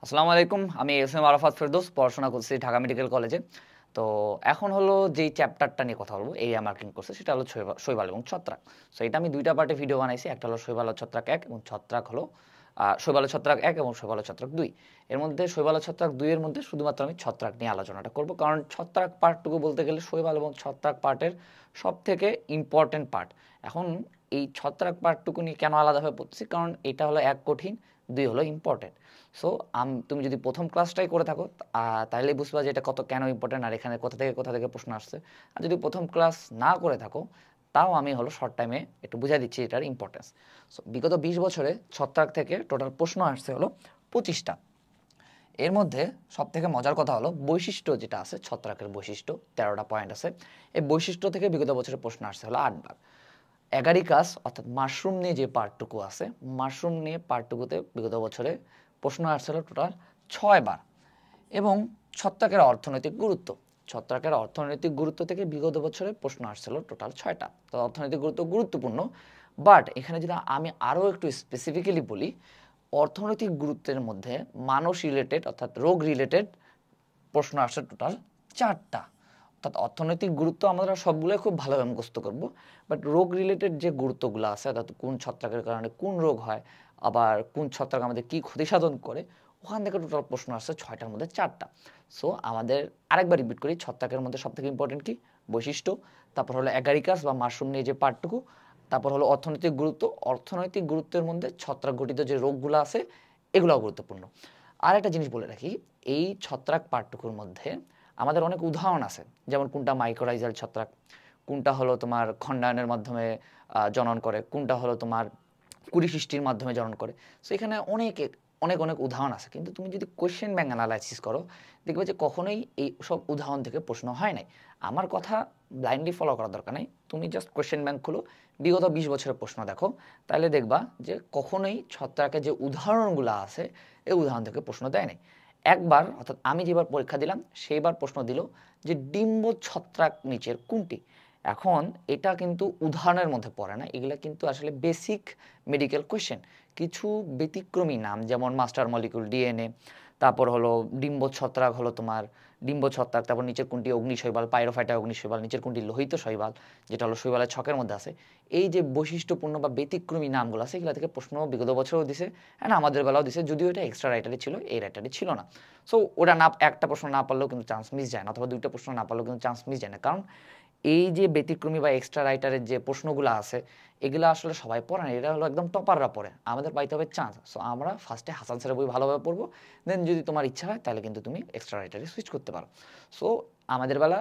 আসসালামু আলাইকুম। আমি এস.এম. আরাফাত ফেরদৌস, পড়াশোনা করছি ঢাকা মেডিকেল কলেজে। তো এখন হলো যেই চ্যাপ্টারটা নিয়ে কথা বলবো, এরিয়া মার্কিং কোর্সে, সেটা হলো শৈবাল এবং ছত্রাক। সো এটা আমি ২ টা পার্টে ভিডিও বানাইছি। একটা হলো শৈবাল ও ছত্রাক ১ এবং ছত্রাক হলো শৈবাল ও ছত্রাক ১ এবং শৈবাল ও ছত্রাক ২। এর মধ্যে শৈবাল ও ছত্রাক ২ এর মধ্যে শুধুমাত্র আমি ছত্রাক নিয়ে আলোচনাটা করব। কারণ ছত্রাক পার্টটুকু বলতে গেলে শৈবাল এবং ছত্রাক পার্টের সবথেকে ইম্পর্টেন্ট পার্ট। এখন এই ছত্রাক পার্টটুকু নিয়ে কেন আলাদাভাবে পড়তেছি? কারণ এটা হলো ১ কঠিন, ২ হলো ইম্পর্টেন্ট। সো তুমি যদি প্রথম ক্লাসটাই করে থাকো তাহলেই বুঝবা যে এটা কেন ইম্পর্টেন্ট আর এখানে কোথা থেকে প্রশ্ন আসছে। আর যদি প্রথম ক্লাস না করে থাকো তাও আমি হলো শর্ট টাইমে একটু বুঝাই দিচ্ছি এটার ইম্পর্টেন্স। সো বিগত ২০ বছরে ছত্রাক থেকে টোটাল প্রশ্ন আসছে হলো ২৫টা। এর মধ্যে সবথেকে মজার কথা হলো বৈশিষ্ট্য যেটা আছে, ছত্রাকের বৈশিষ্ট্য ১৩টা পয়েন্ট আছে। এই বৈশিষ্ট্য থেকে বিগত বছরে প্রশ্ন আসছে হলো ৮বার। অ্যাগারিকাস অর্থাৎ মাশরুম নিয়ে যে পার্টটুকু আছে, মাশরুম নিয়ে পার্টটুকুতে বিগত বছরে প্রশ্ন আসছিল টোটাল ৬ বার। এবং ছত্রাকের অর্থনৈতিক গুরুত্ব, ছত্রাকের অর্থনৈতিক গুরুত্ব থেকে বিগত বছরে প্রশ্ন আসছিল টোটাল ৬টা। তো অর্থনৈতিক গুরুত্ব গুরুত্বপূর্ণ, বাট এখানে যদি আমি আরও একটু স্পেসিফিক্যালি বলি, অর্থনৈতিক গুরুত্বের মধ্যে মানুষ রিলেটেড অর্থাৎ রোগ রিলেটেড প্রশ্ন আসছে টোটাল ৪টা। অর্থাৎ অর্থনৈতিক গুরুত্ব আমরা সবগুলোই খুব ভালোভাবে মুখস্থ করবো, বাট রোগ রিলেটেড যে গুরুত্বগুলো আছে, অর্থাৎ কোন ছত্রাকের কারণে কোন রোগ হয়, আবার কোন ছত্রাক আমাদের কী ক্ষতি সাধন করে, ওখান থেকে টোটাল প্রশ্ন আসছে ৬টার মধ্যে ৪টা। সো আমাদের আরেকবার রিপিট করি, ছত্রাকের মধ্যে সবথেকে ইম্পর্টেন্ট কি? বৈশিষ্ট্য, তারপর হলো অ্যাগারিকাস বা মাশরুম নিয়ে যে পার্টটুকু, তারপর হলো অর্থনৈতিক গুরুত্ব। অর্থনৈতিক গুরুত্বের মধ্যে ছত্রাক ঘটিত যে রোগগুলো আছে এগুলোও গুরুত্বপূর্ণ। আর একটা জিনিস বলে রাখি, এই ছত্রাক পার্টটুকুর মধ্যে আমাদের অনেক উদাহরণ আছে, যেমন কোনটা মাইক্রোরাইজাল ছত্রাক, কোনটা হলো তোমার খণ্ডায়নের মাধ্যমে জনন করে, কোনটা হলো তোমার কুড়ি সৃষ্টির মাধ্যমে জনন করে। সো এখানে অনেক অনেক অনেক উদাহরণ আছে, কিন্তু তুমি যদি কোয়েশ্চেন ব্যাংক অ্যানালাইসিস করো দেখবে যে কখনোই এই সব উদাহরণ থেকে প্রশ্ন হয় নাই। আমার কথা ব্লাইন্ডলি ফলো করার দরকার নেই, তুমি জাস্ট কোয়েশ্চেন ব্যাংক খুলো, বিগত ২০ বছরের প্রশ্ন দেখো, তাহলে দেখবা যে কখনোই ছত্রাকের যে উদাহরণগুলো আছে এই উদাহরণ থেকে প্রশ্ন দেয় নাই। একবার, অর্থাৎ আমি যেবার পরীক্ষা দিলাম সেইবার প্রশ্ন দিল যে ডিম্ব ছত্রাক নিচের কোনটি। এখন এটা কিন্তু উদাহরণের মধ্যে পড়ে না, এগুলো কিন্তু আসলে বেসিক মেডিকেল কোয়েশ্চেন। কিছু ব্যতিক্রমী নাম, যেমন মাস্টার মলিকুল ডিএনএ, তারপর হলো ডিম্ব ছত্রাক হলো তোমার ডিম্ব ছত্রাক, তারপর নিচের কোনটি অগ্নিশৈবাল, পাইরোফাইটা অগ্নিশৈবাল, নিচের কোনটি লোহিত শৈবাল, যেটা হলো শৈবালের ছকের মধ্যে আছে। এই যে বৈশিষ্ট্যপূর্ণ বা ব্যতিক্রমী নামগুলো আছে এগুলো থেকে প্রশ্ন বিগত বছরেও দিছে, অ্যান্ড আমাদের বেলাও দিছে, যদিও এটা এক্সট্রা রাইটারে ছিল, এই রাইটারে ছিল না। সো ওটা না, একটা প্রশ্ন না পারলেও কিন্তু চান্স মিস যায় না, অথবা ২টা প্রশ্ন না পারলেও কিন্তু চান্স মিস যায় না। কারণ এই যে ব্যতিক্রমী বা এক্সট্রা রাইটারের যে প্রশ্নগুলো আছে এগুলো আসলে সবাই পড়ে না, এটা হলো একদম টপাররা পড়ে, আমাদের পাইতে হবে চান্স। সো আমরা ফার্স্টে হাসান স্যারের বই ভালোভাবে পড়বো, দেন যদি তোমার ইচ্ছা হয় তাহলে কিন্তু তুমি এক্সট্রা রাইটারে সুইচ করতে পারো। সো আমাদের বেলা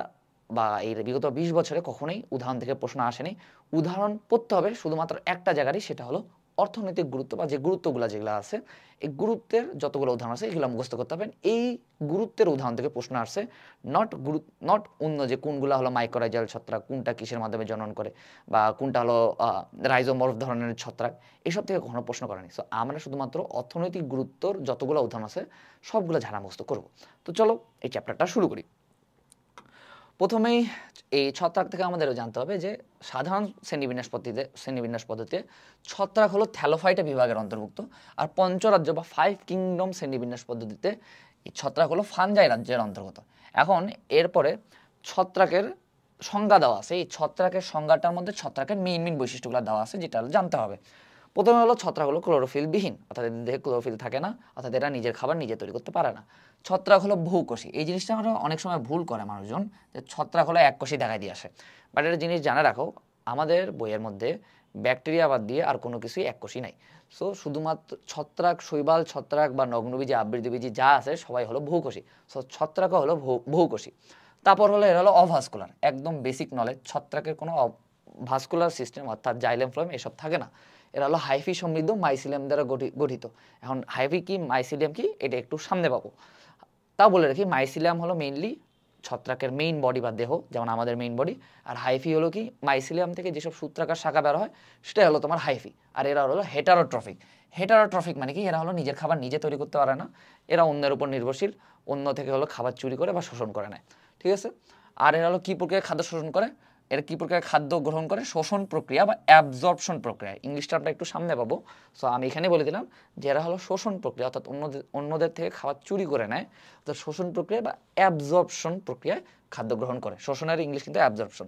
বা এই বিগত ২০ বছরে কখনোই উদাহরণ থেকে প্রশ্ন আসেনি। উদাহরণ পড়তে হবে শুধুমাত্র একটা জায়গারই, সেটা হলো অর্থনৈতিক গুরুত্ব বা যে গুরুত্বগুলো যেগুলো আছে, এই গুরুত্বের যতগুলো উদাহরণ আছে এগুলো মুখস্থ করতে হবে। এই গুরুত্বের উদাহরণ থেকে প্রশ্ন আসছে, নট অন্য যে কোনগুলো হলো মাইক্রোরাইজাল ছত্রাক, কোনটা কিসের মাধ্যমে জনন করে, বা কোনটা হলো রাইজোমর্ফ ধরনের ছত্রাক, এসব থেকে কখনো প্রশ্ন করেনি। সো আমরা শুধুমাত্র অর্থনৈতিক গুরুত্বর যতগুলো উদাহরণ আছে সবগুলো ঝাড়া মুখস্থ করব। তো চলো এই চ্যাপ্টারটা শুরু করি। প্রথমেই এই ছত্রাক থেকে আমাদেরও জানতে হবে যে সাধারণ শ্রেণীবিন্যাস পদ্ধতিতে ছত্রাক হলো থ্যালোফাইটা বিভাগের অন্তর্ভুক্ত, আর পঞ্চরাজ্য বা 5 কিংডম শ্রেণীবিন্যাস পদ্ধতিতে এই ছত্রাক হলো ফানজাই রাজ্যের অন্তর্গত। এখন এরপরে ছত্রাকের সংজ্ঞা দেওয়া আছে, এই ছত্রাকের সংজ্ঞাটার মধ্যে ছত্রাকের মেইন বৈশিষ্ট্যগুলো দেওয়া আছে, যেটা জানতে হবে। প্রথমে হলো ছত্রাক হলো ক্লোরোফিলবিহীন, অর্থাৎ এদের দেহে ক্লোরোফিল থাকে না, অর্থাৎ এরা নিজের খাবার নিজে তৈরি করতে পারে না। ছত্রাক হলো বহুকোষী, এই জিনিসটা আমরা অনেক সময় ভুল করে মানুষজন, যে ছত্রাক হলো এককোষী দেখাই দিয়ে আসে। বাট একটা জিনিস জানা রাখো, আমাদের বইয়ের মধ্যে ব্যাকটেরিয়া বাদ দিয়ে আর কোনো কিছুই এককোষী নাই। সো শুধুমাত্র ছত্রাক, শৈবাল ছত্রাক বা নগ্নবীজি আবৃতবীজি যা আছে সবাই হলো বহুকোষী। সো ছত্রাকও হলো বহুকোষী। তারপর হলো এরা হলো অভাস্কুলার, একদম বেসিক নলেজ, ছত্রাকের কোনো ভাস্কুলার সিস্টেম অর্থাৎ জাইলেম ফ্লোয়েম এসব থাকে না। এরা হলো হাইফি সমৃদ্ধ মাইসিলিয়াম দ্বারা গঠিত। এখন হাইফি কি মাইসিলিয়াম কি এটা একটু সামনে পাবো। তাও বলে রাখি, মাইসিলিয়াম হলো মেইনলি ছত্রাকের মেইন বডি বা দেহ, যেমন আমাদের মেইন বডি। আর হাইফি হলো কি মাইসিলিয়াম থেকে যেসব সূত্রাকার শাখা বের হয় সেটা হলো তোমার হাইফি। আর এরা হলো হেটারোট্রফিক। হেটারোট্রফিক মানে কি, এরা হলো নিজের খাবার নিজে তৈরি করতে পারে না, এরা অন্যের উপর নির্ভরশীল, অন্য থেকে হলো খাবার চুরি করে বা শোষণ করে নেয়, ঠিক আছে। আর এরা হলো কী প্রক্রিয়ায় খাদ্য শোষণ করে, এরা কি প্রক্রিয়া খাদ্য গ্রহণ করে? শোষণ প্রক্রিয়া বা অ্যাবজর্পশন প্রক্রিয়া। ইংলিশটা আমরা একটু সামনে পাবো, সো আমি এখানে বলে দিলাম যে এরা হলো শোষণ প্রক্রিয়া, অর্থাৎ অন্যদের থেকে খাবার চুরি করে নেয়, অর্থাৎ শোষণ প্রক্রিয়া বা অ্যাবজর্পশন প্রক্রিয়ায় খাদ্য গ্রহণ করে। শোষণের ইংলিশ কিন্তু অ্যাবজর্পশন।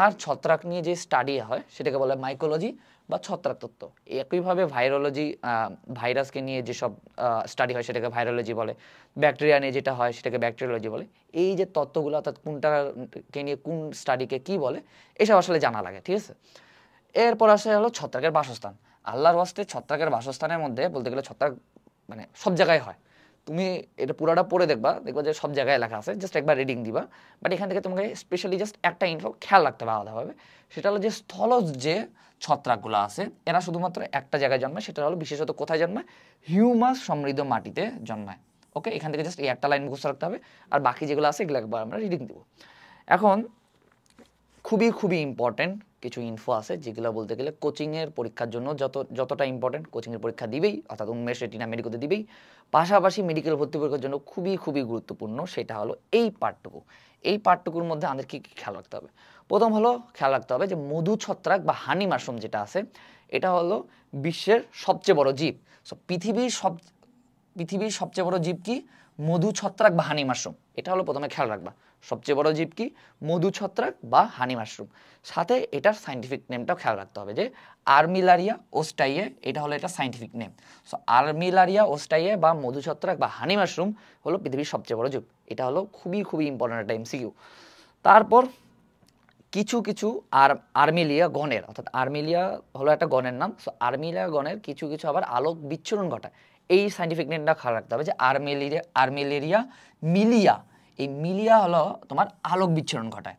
আর ছত্রাক নিয়ে যে স্টাডি হয় সেটাকে বলে মাইকোলজি বা ছত্রাক তত্ত্ব। একইভাবে ভাইরোলজি, ভাইরাসকে নিয়ে যেসব স্টাডি হয় সেটাকে ভাইরোলজি বলে, ব্যাকটেরিয়া নিয়ে যেটা হয় সেটাকে ব্যাকটেরিয়োলজি বলে। এই যে তত্ত্বগুলো, অর্থাৎ কোনটাকে নিয়ে কোন স্টাডিকে কি বলে, এসব আসলে জানা লাগে, ঠিক আছে। এরপর আসে হলো ছত্রাকের বাসস্থান। আল্লাহর ওয়াস্তে ছত্রাকের বাসস্থানের মধ্যে বলতে গেলে ছত্রাক মানে সব জায়গায় হয়। তুমি এটা পুরোটা পড়ে দেখবা যে সব জায়গায় লেখা আছে, জাস্ট একবার রিডিং দিবা। বাট এখান থেকে তোমাকে স্পেশালি জাস্ট একটা ইনফো খেয়াল রাখতে হবে আলাদাভাবে, সেটা হলো যে স্থলজ যে ছত্রাকগুলো আছে এরা শুধুমাত্র একটা জায়গায় জন্মায়, সেটা হলো বিশেষত কোথায় জন্মায়? হিউমাস সমৃদ্ধ মাটিতে জন্মায়। ওকে, এখান থেকে জাস্ট এই একটা লাইন মুখস্থ রাখতে হবে, আর বাকি যেগুলো আছে এগুলো একবার আমরা রিডিং দিব। এখন খুবই খুবই ইম্পর্টেন্ট কিছু ইনফো আছে যেগুলো বলতে গেলে কোচিংয়ের পরীক্ষার জন্য যতটা ইম্পর্টেন্ট, কোচিংয়ের পরীক্ষা দিবেই, অর্থাৎ উন্মেষ রেটিনা মেডিকোতে দিবেই, পাশাপাশি মেডিকেল ভর্তি পরীক্ষার জন্য খুবই খুবই গুরুত্বপূর্ণ। সেটা হলো এই পার্টটুকু। এই পার্টটুকুর মধ্যে আমাদের কী কী খেয়াল রাখতে হবে? প্রথম হলো খেয়াল রাখতে হবে যে মধু ছত্রাক বা হানি মাশরুম যেটা আছে, এটা হলো বিশ্বের সবচেয়ে বড় জীব। সো পৃথিবীর সবচেয়ে বড় জীব কি? মধু ছত্রাক বা হানি মাশরুম। এটা হলো প্রথমে খেয়াল রাখবা, সবচেয়ে বড় জীব কি? মধু ছত্রাক বা হানি মাশরুম। সাথে এটার সাইন্টিফিক নেমটাও খেয়াল রাখতে হবে যে আর্মিলারিয়া ওস্টাইয়ে, এটা হলো এটা সাইন্টিফিক নেম। সো আর্মিলারিয়া ওস্টাইয়ে বা মধু ছত্রাক বা হানি মাশরুম হলো পৃথিবীর সবচেয়ে বড় জীব। এটা হলো খুবই খুবই ইম্পর্টেন্ট একটা এমসিকিউ। তারপর কিছু কিছু আর্মিলিয়া গণের, অর্থাৎ আর্মিলিয়া হলো একটা গণের নাম। সো আর্মিলিয়া গণের কিছু কিছু আবার আলোক বিচ্ছুরণ ঘটায়। এই সাইন্টিফিক নেমটা খেয়াল রাখতে হবে যে আর্মিলেরিয়া মিলিয়া, এই মিলিয়া হলো তোমার আলোক বিচ্ছুরণ ঘটায়।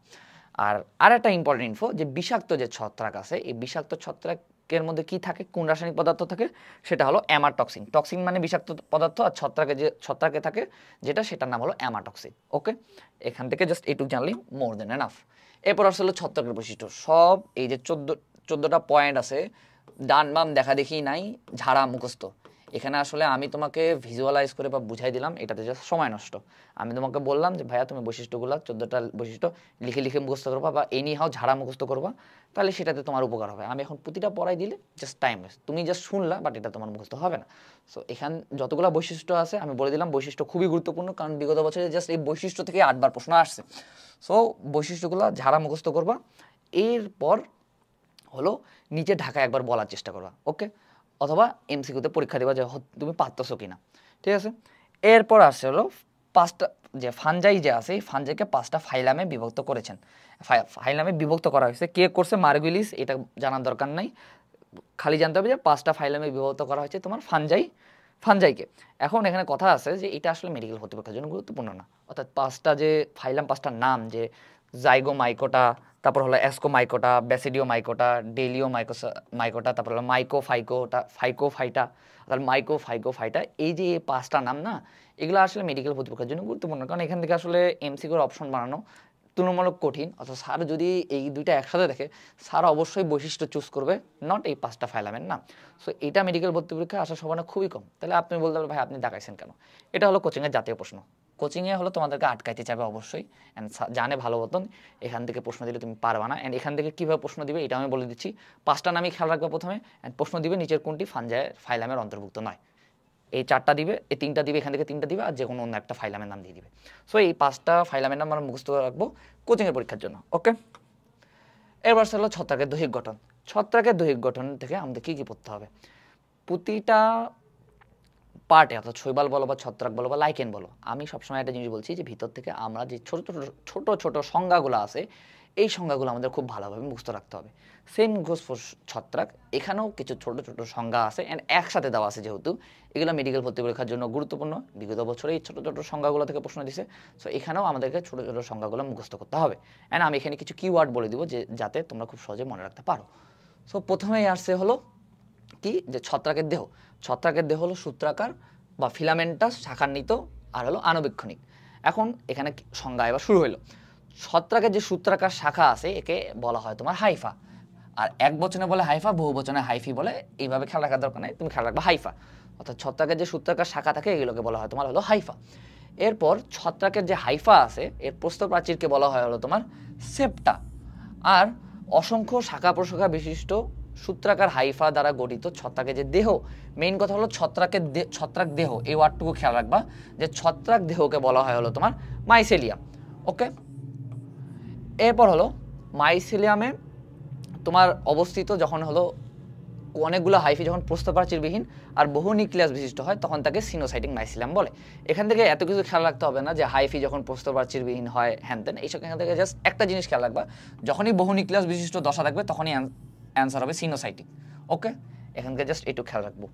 আর একটা ইম্পর্টেন্ট ইনফো যে বিষাক্ত যে ছত্রাক আছে, এই বিষাক্ত ছত্রাকের মধ্যে কি থাকে, কোন রাসায়নিক পদার্থ থাকে, সেটা হলো অ্যামাটক্সিন। টক্সিন মানে বিষাক্ত পদার্থ, আর ছত্রাকে থাকে যেটা, সেটার নাম হলো অ্যামাটক্সিন। ওকে, এখান থেকে জাস্ট এইটুকু জানলেই মোর দেন এনাফ। এরপর আসলে ছত্রাকের বৈশিষ্ট্য সব এই যে 14টা পয়েন্ট আছে, ডান বাম দেখা দেখি নাই, ঝাড়া মুখস্থ। এখানে আসলে আমি তোমাকে ভিজুয়ালাইজ করে বা বুঝাই দিলাম, এটাতে জাস্ট সময় নষ্ট। আমি তোমাকে বললাম যে ভাইয়া তুমি বৈশিষ্ট্যগুলো 14টা বৈশিষ্ট্য লিখে লিখে মুখস্থ করবা বা এনি হাও ঝাড়া মুখস্থ করবা, তাহলে সেটাতে তোমার উপকার হবে। আমি এখন প্রতিটা পড়াই দিলে জাস্ট টাইম ওয়েস্ট, তুমি জাস্ট শুনলা বাট এটা তোমার মুখস্থ হবে না। সো এখান যতগুলো বৈশিষ্ট্য আছে আমি বলে দিলাম, বৈশিষ্ট্য খুবই গুরুত্বপূর্ণ, কারণ বিগত বছরে জাস্ট এই বৈশিষ্ট্য থেকে 8বার প্রশ্ন আসছে। সো বৈশিষ্ট্যগুলো ঝাড়া মুখস্থ করবা। এরপর হলো নিচে ঢাকা একবার বলার চেষ্টা করবা, ওকে, অথবা এমসিকিউতে পরীক্ষা দেবা যে তুমি পারতেছো কিনা, ঠিক আছে। এরপর আসছে হলো 5টা যে ফানজাই যে আছে, এই ফানজাইকে 5টা ফাইলামে বিভক্ত করেছেন। ফাইলামে বিভক্ত করা হয়েছে, কে করছে? মার্গুলিস। এটা জানার দরকার নাই, খালি জানতে হবে যে 5টা ফাইলামে বিভক্ত করা হয়েছে তোমার ফানজাইকে। এখন এখানে কথা আছে যে এটা আসলে মেডিকেল ভর্তি পরীক্ষার জন্য গুরুত্বপূর্ণ না, অর্থাৎ 5টা যে ফাইলাম, 5টার নাম যে জাইগোমাইকোটা, তারপর হলো অ্যাসকোমাইকোটা, ব্যাসিডিওমাইকোটা, মাইকোটা, তারপর হলো ফাইকোফাইটা, তারপর মাইকোফাইটা, এই যে 5টা নাম না, এগুলো আসলে মেডিকেল ভর্তি পরীক্ষার জন্য গুরুত্বপূর্ণ, কারণ এখান থেকে আসলে এমসিকিউর অপশন বানানো তুলনামূলক কঠিন। অথবা স্যার যদি এই দুইটা একসাথে দেখে, স্যার অবশ্যই বৈশিষ্ট্য চুজ করবে, নট এই 5টা ফাইলামের নাম। সো এটা মেডিকেল ভর্তি পরীক্ষায় আসার সম্ভাবনা খুবই কম। তাহলে আপনি বলতে পারবেন ভাই আপনি দেখাইছেন কেন? এটা হলো কোচিংয়ের জাতীয় প্রশ্ন। কোচিংয়ে হলো তোমাদেরকে আটকাইতে চাবে অবশ্যই, অ্যান্ড জানে ভালো মতন এখান থেকে প্রশ্ন দিলে তুমি পারবা না। অ্যান্ড এখান থেকে কীভাবে প্রশ্ন দিবে এটা আমি বলে দিচ্ছি। 5টা নামই খেয়াল রাখবে প্রথমে, অ্যান্ড প্রশ্ন দিবে নিচের কোনটি ফাইলামের অন্তর্ভুক্ত নয়। এই 4টা দিবে, এই 3টা দিবে, এখান থেকে 3টা দিবে, আর যে কোনো অন্য একটা ফাইলামের নাম দিয়ে দিবে। সো এই 5টা ফাইলামের নাম আমরা মুখস্থ রাখবো কোচিংয়ের পরীক্ষার জন্য, ওকে। এবার হলো ছত্রাকের দৈহিক গঠন। ছত্রাকের দৈহিক গঠন থেকে আমাদের কী কী পড়তে হবে? প্রতিটা পার্টে, অর্থাৎ শৈবাল বলো বা ছত্রাক বলো বা লাইকেন বলো, আমি সবসময় একটা জিনিস বলছি যে ভিতর থেকে আমরা যে ছোট সংজ্ঞাগুলো আছে, এই সংজ্ঞাগুলো আমাদের খুব ভালোভাবে মুখস্থ রাখতে হবে। সেম গোস ফর ছত্রাক, এখানেও কিছু ছোট সংজ্ঞা আছে, অ্যান্ড একসাথে দেওয়া আছে, যেহেতু এগুলো মেডিকেল ভর্তি পরীক্ষার জন্য গুরুত্বপূর্ণ। বিগত বছরে এই ছোট সংজ্ঞাগুলো থেকে প্রশ্ন দিছে। সো এখানেও আমাদেরকে ছোট সংজ্ঞাগুলো মুখস্থ করতে হবে, অ্যান্ড আমি এখানে কিছু কিওয়ার্ড বলে দিব যে যাতে তোমরা খুব সহজে মনে রাখতে পারো। সো প্রথমেই আসছে হলো কি, যে ছত্রাকের দেহ হলো সূত্রাকার বা ফিলামেন্টাস, শাখান্বিত, আর হলো আণুবীক্ষণিক। এখন এখানে সংজ্ঞা এবার শুরু হলো। ছত্রাকের যে সূত্রাকার শাখা আছে একে বলা হয় তোমার হাইফা, আর এক বচনে বলে হাইফা, বহু বচনে হাইফি বলে। এইভাবে খেয়াল রাখার দরকার নেই, তুমি খেয়াল রাখবা হাইফা। অর্থাৎ ছত্রাকের যে সূত্রাকার শাখা থাকে এগুলোকে বলা হয় তোমার হলো হাইফা। এরপর ছত্রাকের যে হাইফা আছে এর প্রস্থপ্রাচীরকে বলা হয় হলো তোমার সেপ্টা, আর অসংখ্য শাখা প্রশাখা বিশিষ্ট সূত্রাকার হাইফা দ্বারা গঠিত ছত্রাকের যে দেহ, মেইন কথা হলো ছত্রাক দেহ, এই ওয়ার্ডটুকু খেয়াল রাখবা যে ছত্রাক দেহকে বলা হয় হলো তোমার মাইসেলিয়াম। ওকে, এরপর হলো মাইসেলিয়ামে তোমার অবস্থিত যখন হলো অনেকগুলো হাইফি যখন প্রস্থপ্রাচীরবিহীন আর বহু নিউক্লিয়াস বিশিষ্ট হয় তখন তাকে সিনোসাইটিক মাইসেলিয়াম বলে। এখান থেকে এত কিছু খেয়াল রাখতে হবে না যে হাইফি যখন প্রস্থপ্রাচীরবিহীন হয় হ্যানতেন, এইসব এখান থেকে জাস্ট একটা জিনিস খেয়াল রাখবা, যখনই বহু নিউক্লিয়াস বিশিষ্ট দশা থাকবে তখনই অ্যান্সার হবে সিনোসাইটিক। ওকে, এখান থেকে জাস্ট একটু খেয়াল রাখবো।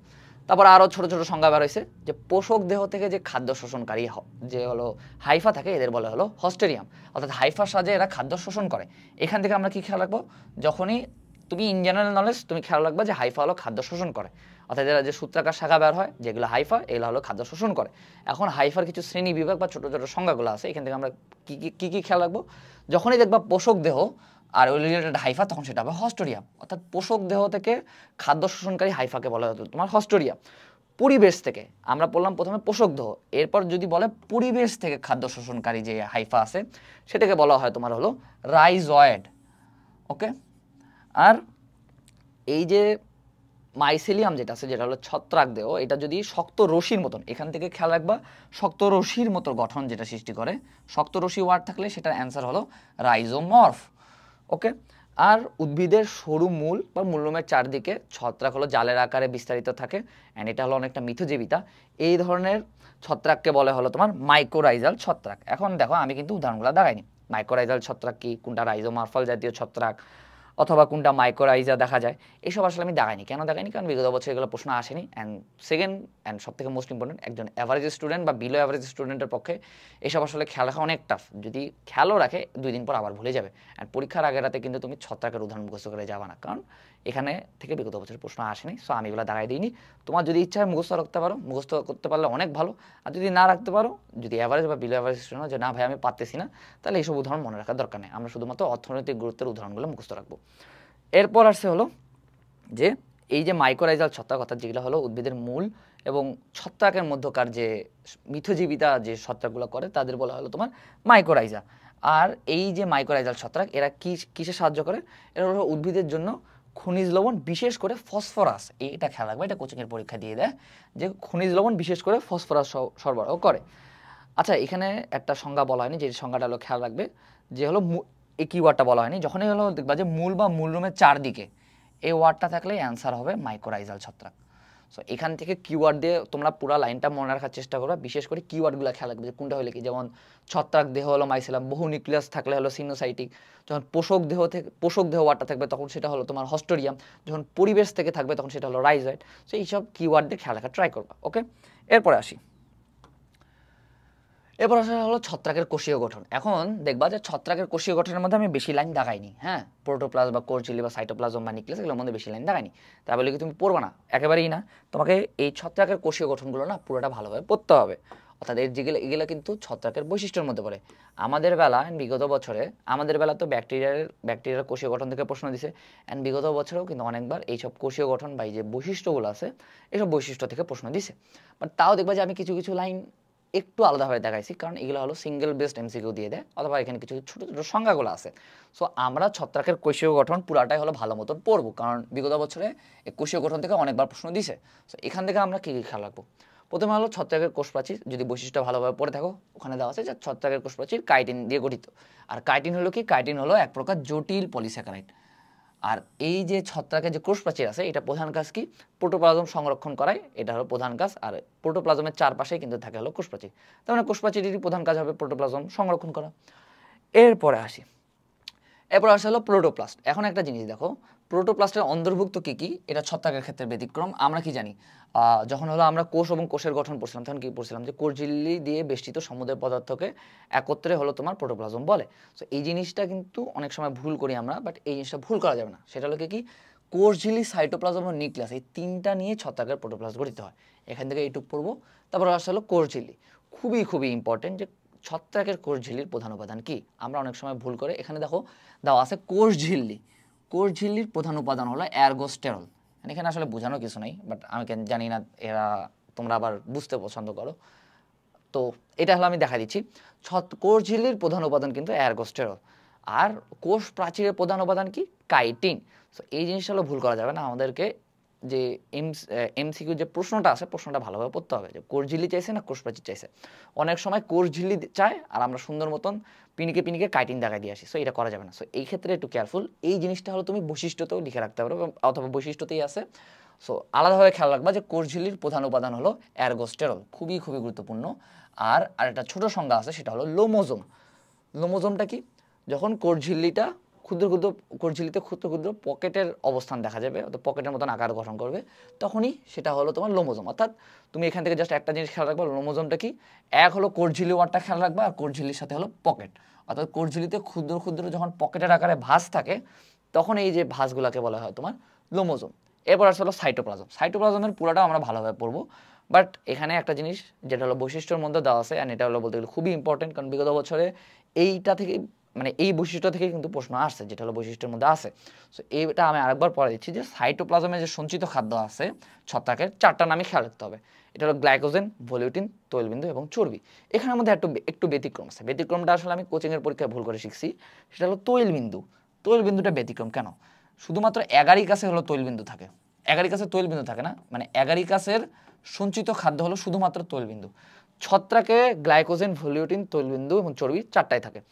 তারপর আরও ছোট ছোট সংজ্ঞা বের হয়েছে যে পোষক দেহ থেকে যে খাদ্য শোষণকারী যে হলো হাইফা থাকে এদের বলা হলো হস্টেরিয়াম, অর্থাৎ হাইফার সাহায্যে এরা খাদ্য শোষণ করে। এখান থেকে আমরা কি খেয়াল রাখবো, যখনই তুমি ইন জেনারেল নলেজ তুমি খেয়াল রাখবা যে হাইফা হলো খাদ্য শোষণ করে, অর্থাৎ এরা যে সূত্রাকার শাখা বের হয় যেগুলো হাইফা, এগুলো হলো খাদ্য শোষণ করে। এখন হাইফার কিছু শ্রেণী বিভাগ বা ছোট ছোট সংজ্ঞাগুলো আছে, এখান থেকে আমরা কি কি খেয়াল রাখবো, যখনই দেখবা পোষক দেহ আর ওই রিলেটেড হাইফা তখন সেটা হবে হস্টোরিয়াম, অর্থাৎ পোষক দেহ থেকে খাদ্য শোষণকারী হাইফাকে বলা হতো তোমার হস্টোরিয়াম। পরিবেশ থেকে আমরা বললাম প্রথমে পোষক দেহ, এরপর যদি বলে পরিবেশ থেকে খাদ্য শোষণকারী যে হাইফা আছে সেটাকে বলা হয় তোমার হলো রাইজয়েড। ওকে, আর এই যে মাইসেলিয়াম যেটা আছে যেটা হলো ছত্রাক দেহ, এটা যদি শক্ত রশির মতন, এখান থেকে খেয়াল রাখবা শক্ত রশির মতো গঠন যেটা সৃষ্টি করে, শক্ত রশি ওয়ার্ড থাকলে সেটার অ্যান্সার হলো রাইজোমর্ফ। ওকে, আর উদ্ভিদের সরু মূল বা মূলরোমের চারদিকে ছত্রাক হলো জালের আকারে বিস্তারিত থাকে, অ্যান্ড এটা হলো অনেকটা মিথজীবিতা। এই ধরনের ছত্রাককে বলে হলো তোমার মাইকোরাইজাল ছত্রাক। এখন দেখো আমি কিন্তু উদাহরণগুলো দেখাইনি, মাইকোরাইজাল ছত্রাক কি, কোনটা রাইজোমার্ফাল জাতীয় ছত্রাক অথবা কোনটা মাইকোরাইজা দেখা যায়, এসব আসলে আমি দেখাইনি। কেন দেখাইনি, কারণ বিগত বছর এগুলো প্রশ্ন আসেনি। অ্যান্ড সেকেন্ড অ্যান্ড সব থেকে মোস্ট ইম্পর্টেন্ট, একজন অ্যাভারেজ স্টুডেন্ট বা বিলো অ্যাভারেজ স্টুডেন্টের পক্ষে এসব আসলে খেয়াল রাখা অনেক টাফ। যদি খেয়ালও রাখে 2 দিন পর আবার ভুলে যাবে। অ্যান্ড পরীক্ষার আগের রাতে কিন্তু তুমি ছত্রাকের উদাহরণ মুখস্থ করে যাবা না, কারণ এখানে থেকে বিগত বছরের প্রশ্ন আসেনি। সো আমি এগুলো দেখাই দিইনি। তোমার যদি ইচ্ছা হয় মুখস্থ রাখতে পারো, মুখস্থ করতে পারলে অনেক ভালো। আর যদি না রাখতে পারো, যদি অ্যাভারেজ বা বিলো অ্যাভারেজ স্টুডেন্ট যে না ভাই আমি পারতেছি না, তাহলে এইসব উদাহরণ মনে রাখার দরকার নেই। আমরা শুধুমাত্র অর্থনৈতিক গুরুত্বের উদাহরণগুলো মুখস্থ রাখবো। এরপর আসছে হলো যে এই যে মাইকোরাইজাল ছত্রাক, অর্থাৎ যেগুলো হলো উদ্ভিদের মূল এবং ছত্রাকের মধ্যকার যে মিথজীবিতা যে ছত্রাকগুলো করে তাদের বলা হলো তোমার মাইকোরাইজা। আর এই যে মাইকোরাইজাল ছত্রাক এরা কিসে সাহায্য করে, এরা হলো উদ্ভিদের জন্য খনিজ লবণ, বিশেষ করে ফসফরাস, এটা খেয়াল রাখবে, এটা কোচিংয়ের পরীক্ষা দিয়ে দেয় যে খনিজ লবণ বিশেষ করে ফসফরাস সরবরাহ করে। আচ্ছা, এখানে একটা সংজ্ঞা বলা হয়নি, যে সংজ্ঞাটা হলো খেয়াল রাখবে যে হলো এই কিওয়ার্ডটা বলা হয়নি, যখনই হলো দেখবা যে মূল বা মূলরোমের চারদিকে এই ওয়ার্ডটা থাকলে অ্যান্সার হবে মাইকোরাইজাল ছত্রাক। সো এখান থেকে কিওয়ার্ড দিয়ে তোমরা পুরো লাইনটা মনে রাখার চেষ্টা করবে, বিশেষ করে কিওয়ার্ডগুলো খেয়াল রাখবে যে কোনটা হলে কি, যেমন ছত্রাক দেহ হলো মাইসেলিয়াম, বহু নিউক্লিয়াস থাকলে হলো সিনোসাইটিক, যখন পোষক দেহ ওয়ার্ডটা থাকবে তখন সেটা হলো তোমার হস্টোরিয়াম, যখন পরিবেশ থেকে থাকবে তখন সেটা হলো রাইজয়েড। সো এইসব কিওয়ার্ড দিয়ে খেয়াল রাখার ট্রাই করবা। ওকে, এরপরে আসি, এরপর আসলে হলো ছত্রাকের কোষীয় গঠন। এখন দেখবা যে ছত্রাকের কোষীয় গঠনের মধ্যে আমি বেশি লাইন দেখাইনি, হ্যাঁ, প্রোটোপ্লাজম বা কোর ঝিল্লি বা সাইটোপ্লাজম বা নিউক্লিয়াস এগুলোর মধ্যে বেশি লাইন দেখাইনি। তাই বলে কি তুমি পড়বা না, একেবারেই না। তোমাকে এই ছত্রাকের কোষীয় গঠনগুলো না পুরোটা ভালোভাবে পড়তে হবে, অর্থাৎ এগুলো কিন্তু ছত্রাকের বৈশিষ্ট্যের মধ্যে পড়ে। আমাদের বেলা বিগত বছরে, আমাদের বেলা তো ব্যাকটেরিয়ার কোষীয় গঠন থেকে প্রশ্ন দিছে, অ্যান্ড বিগত বছরেও কিন্তু অনেকবার এইসব কোষীয় গঠন বা এই যে বৈশিষ্ট্যগুলো আছে এইসব বৈশিষ্ট্য থেকে প্রশ্ন দিছে। বাট তাও দেখবা যে আমি কিছু কিছু লাইন একটু আলাদাভাবে দেখাইছি, কারণ এগুলো হলো সিঙ্গেল বেসড এমসিকিউ দিয়ে দেয়, অথবা এখানে কিছু ছোট ছোট সংজ্ঞাগুলো আছে। সো আমরা ছত্রাকের কোষীয় গঠন পুরাটাই হলো ভালো মতন পড়বো, কারণ বিগত বছরে এই কোষীয় গঠন থেকে অনেকবার প্রশ্ন দিছে। সো এখান থেকে আমরা কী কী খেয়াল রাখবো, প্রথমে হলো ছত্রাকের কোষপ্রাচীর, যদি বৈশিষ্ট্য ভালোভাবে পড়ে থাকো ওখানে দেওয়া আছে যে ছত্রাকের কোষপ্রাচীর কাইটিন দিয়ে গঠিত। আর কাইটিন হলো কি, কাইটিন হলো এক প্রকার জটিল পলিস্যাকারাইড। আর এই যে ছত্রাকের যে কোষপ্রাচীর আছে এটা প্রধান কাজ কি, প্রোটোপ্লাজম সংরক্ষণ করায়, এটা হলো প্রধান কাজ। আর প্রোটোপ্লাজমের চারপাশেই কিন্তু থাকে হলো কোষপ্রাচীর, তার মানে কোষপ্রাচীরেরই প্রধান কাজ হবে প্রোটোপ্লাজম সংরক্ষণ করা। এরপরে আসে হলো প্রোটোপ্লাস্ট। এখন একটা জিনিস দেখো, প্রোটোপ্লাস্টের অন্তর্ভুক্ত কি কি, এটা ছত্রাকের ক্ষেত্রে ব্যতিক্রম। আমরা কি জানি, যখন হলো আমরা কোষ এবং কোষের গঠন পড়ছিলাম তখন কি পড়ছিলাম যে কোষ ঝিল্লি দিয়ে বেষ্টিত সমুদ্রের পদার্থকে একত্রে হলো তোমার প্রোটোপ্লাজম বলে। সো এই জিনিসটা কিন্তু অনেক সময় ভুল করি আমরা, বাট এই জিনিসটা ভুল করা যাবে না। সেটা হলো কি, কোষ ঝিল্লি, সাইটোপ্লাজম ও নিউক্লিয়াস, এই তিনটা নিয়ে ছত্রাকের প্রোটোপ্লাজম গঠিত হয়। এখান থেকে এইটুকু পড়বো। তারপর আসলে হলো কোষ ঝিল্লি, খুবই ইম্পর্টেন্ট যে ছত্রাকের কোষ ঝিল্লির প্রধান উপাদান কি, আমরা অনেক সময় ভুল করে, এখানে দেখো দেওয়া আছে কোষ ঝিল্লি, কোষ ঝিল্লির প্রধান উপাদান হলো অ্যারগোস্টেরল। এখানে আসলে বোঝানোর কিছু নেই, বাট আমি জানি না এরা তোমরা আবার বুঝতে পছন্দ করো, তো এটা হলো আমি দেখা দিচ্ছি। কোষ ঝিল্লির প্রধান উপাদান কিন্তু অ্যারগোস্টেরল। আর কোষ প্রাচীরের প্রধান উপাদান কি? কাইটিন। সো এই জিনিসটা হলো ভুল করা যাবে না, আমাদেরকে যে এমসিকিউ যে প্রশ্নটা আছে প্রশ্নটা ভালোভাবে পড়তে হবে, যে কোষ ঝিল্লি চাইছে না কোষ প্রাচীর চাইছে। অনেক সময় কোষ ঝিল্লি চায় আর আমরা সুন্দর মতন পিনিকে পিনিকে কাইটিন দেখাই দিয়ে আসি, সো এটা করা যাবে না। সো এই ক্ষেত্রে একটু কেয়ারফুল। এই জিনিসটা হলো তুমি বৈশিষ্ট্যতেও লিখে রাখতে পারো অথবা বৈশিষ্ট্যতেই আছে। সো আলাদাভাবে খেয়াল রাখবা যে কোষ ঝিল্লির প্রধান উপাদান হলো অ্যারগোস্টেরল, খুবই খুবই গুরুত্বপূর্ণ। আর একটা ছোট সংজ্ঞা আছে, সেটা হলো লোমোজোম। লোমোজোমটা কি? যখন কোষ ঝিল্লিটা ক্ষুদ্র ক্ষুদ্র কোষ ঝিল্লিতে ক্ষুদ্র ক্ষুদ্র পকেটের অবস্থান দেখা যাবে, অর্থাৎ পকেটের মতন আকার গঠন করবে, তখনই সেটা হলো তোমার লোমোজোম। অর্থাৎ তুমি এখান থেকে জাস্ট একটা জিনিস খেয়াল রাখবা, লোমোজোমটা কি? এক হলো কোষ ঝিল্লি ওয়ার্ডটা খেয়াল রাখবা, আর কোষ ঝিল্লির সাথে হলো পকেট। অর্থাৎ কোষ ঝিল্লিতে ক্ষুদ্র ক্ষুদ্র যখন পকেটের আকারে ভাঁজ থাকে, তখন এই যে ভাঁজগুলোকে বলা হয় তোমার লোমোজোম। এরপর আসলে সাইটোপ্লাজম। সাইটোপ্লাজমের পুরোটা আমরা ভালোভাবে পড়বো, বাট এখানে একটা জিনিস যেটা হলো বৈশিষ্ট্যের মধ্যে দেওয়া আছে, অ্যান্ড এটা হলো বলতে গেলে খুবই ইম্পর্টেন্ট, কারণ বিগত বছরে এইটা থেকে মানে এই বৈশিষ্ট্য থেকে কিন্তু প্রশ্ন আসছে, যেটা হলো বৈশিষ্ট্যের মধ্যে আছে। সো এইটা আমি আরেকবার পড়ে দিচ্ছি, যে সাইটোপ্লাজমে যে সঞ্চিত খাদ্য আছে ছত্রাকের, চারটা নামই খেয়াল রাখতে হবে। এটা হলো গ্লাইকোজেন, ভলিউটিন, তৈলবিন্দু এবং চর্বি। এখানের মধ্যে একটু ব্যতিক্রম আছে। ব্যতিক্রমটা আসলে আমি কোচিংয়ের পরীক্ষায় ভুল করে শিখছি, সেটা হলো তৈলবিন্দু। তৈলবিন্দুটা ব্যতিক্রম কেন? শুধুমাত্র অ্যাগারিকাসে হলো তৈলবিন্দু থাকে, অ্যাগারিকাসে তৈলবিন্দু থাকে না, মানে অ্যাগারিকাসের সঞ্চিত খাদ্য হলো শুধুমাত্র তৈলবিন্দু। ছত্রাকে গ্লাইকোজেন, ভলিউটিন, তৈলবিন্দু এবং চর্বি চারটাই থাকে।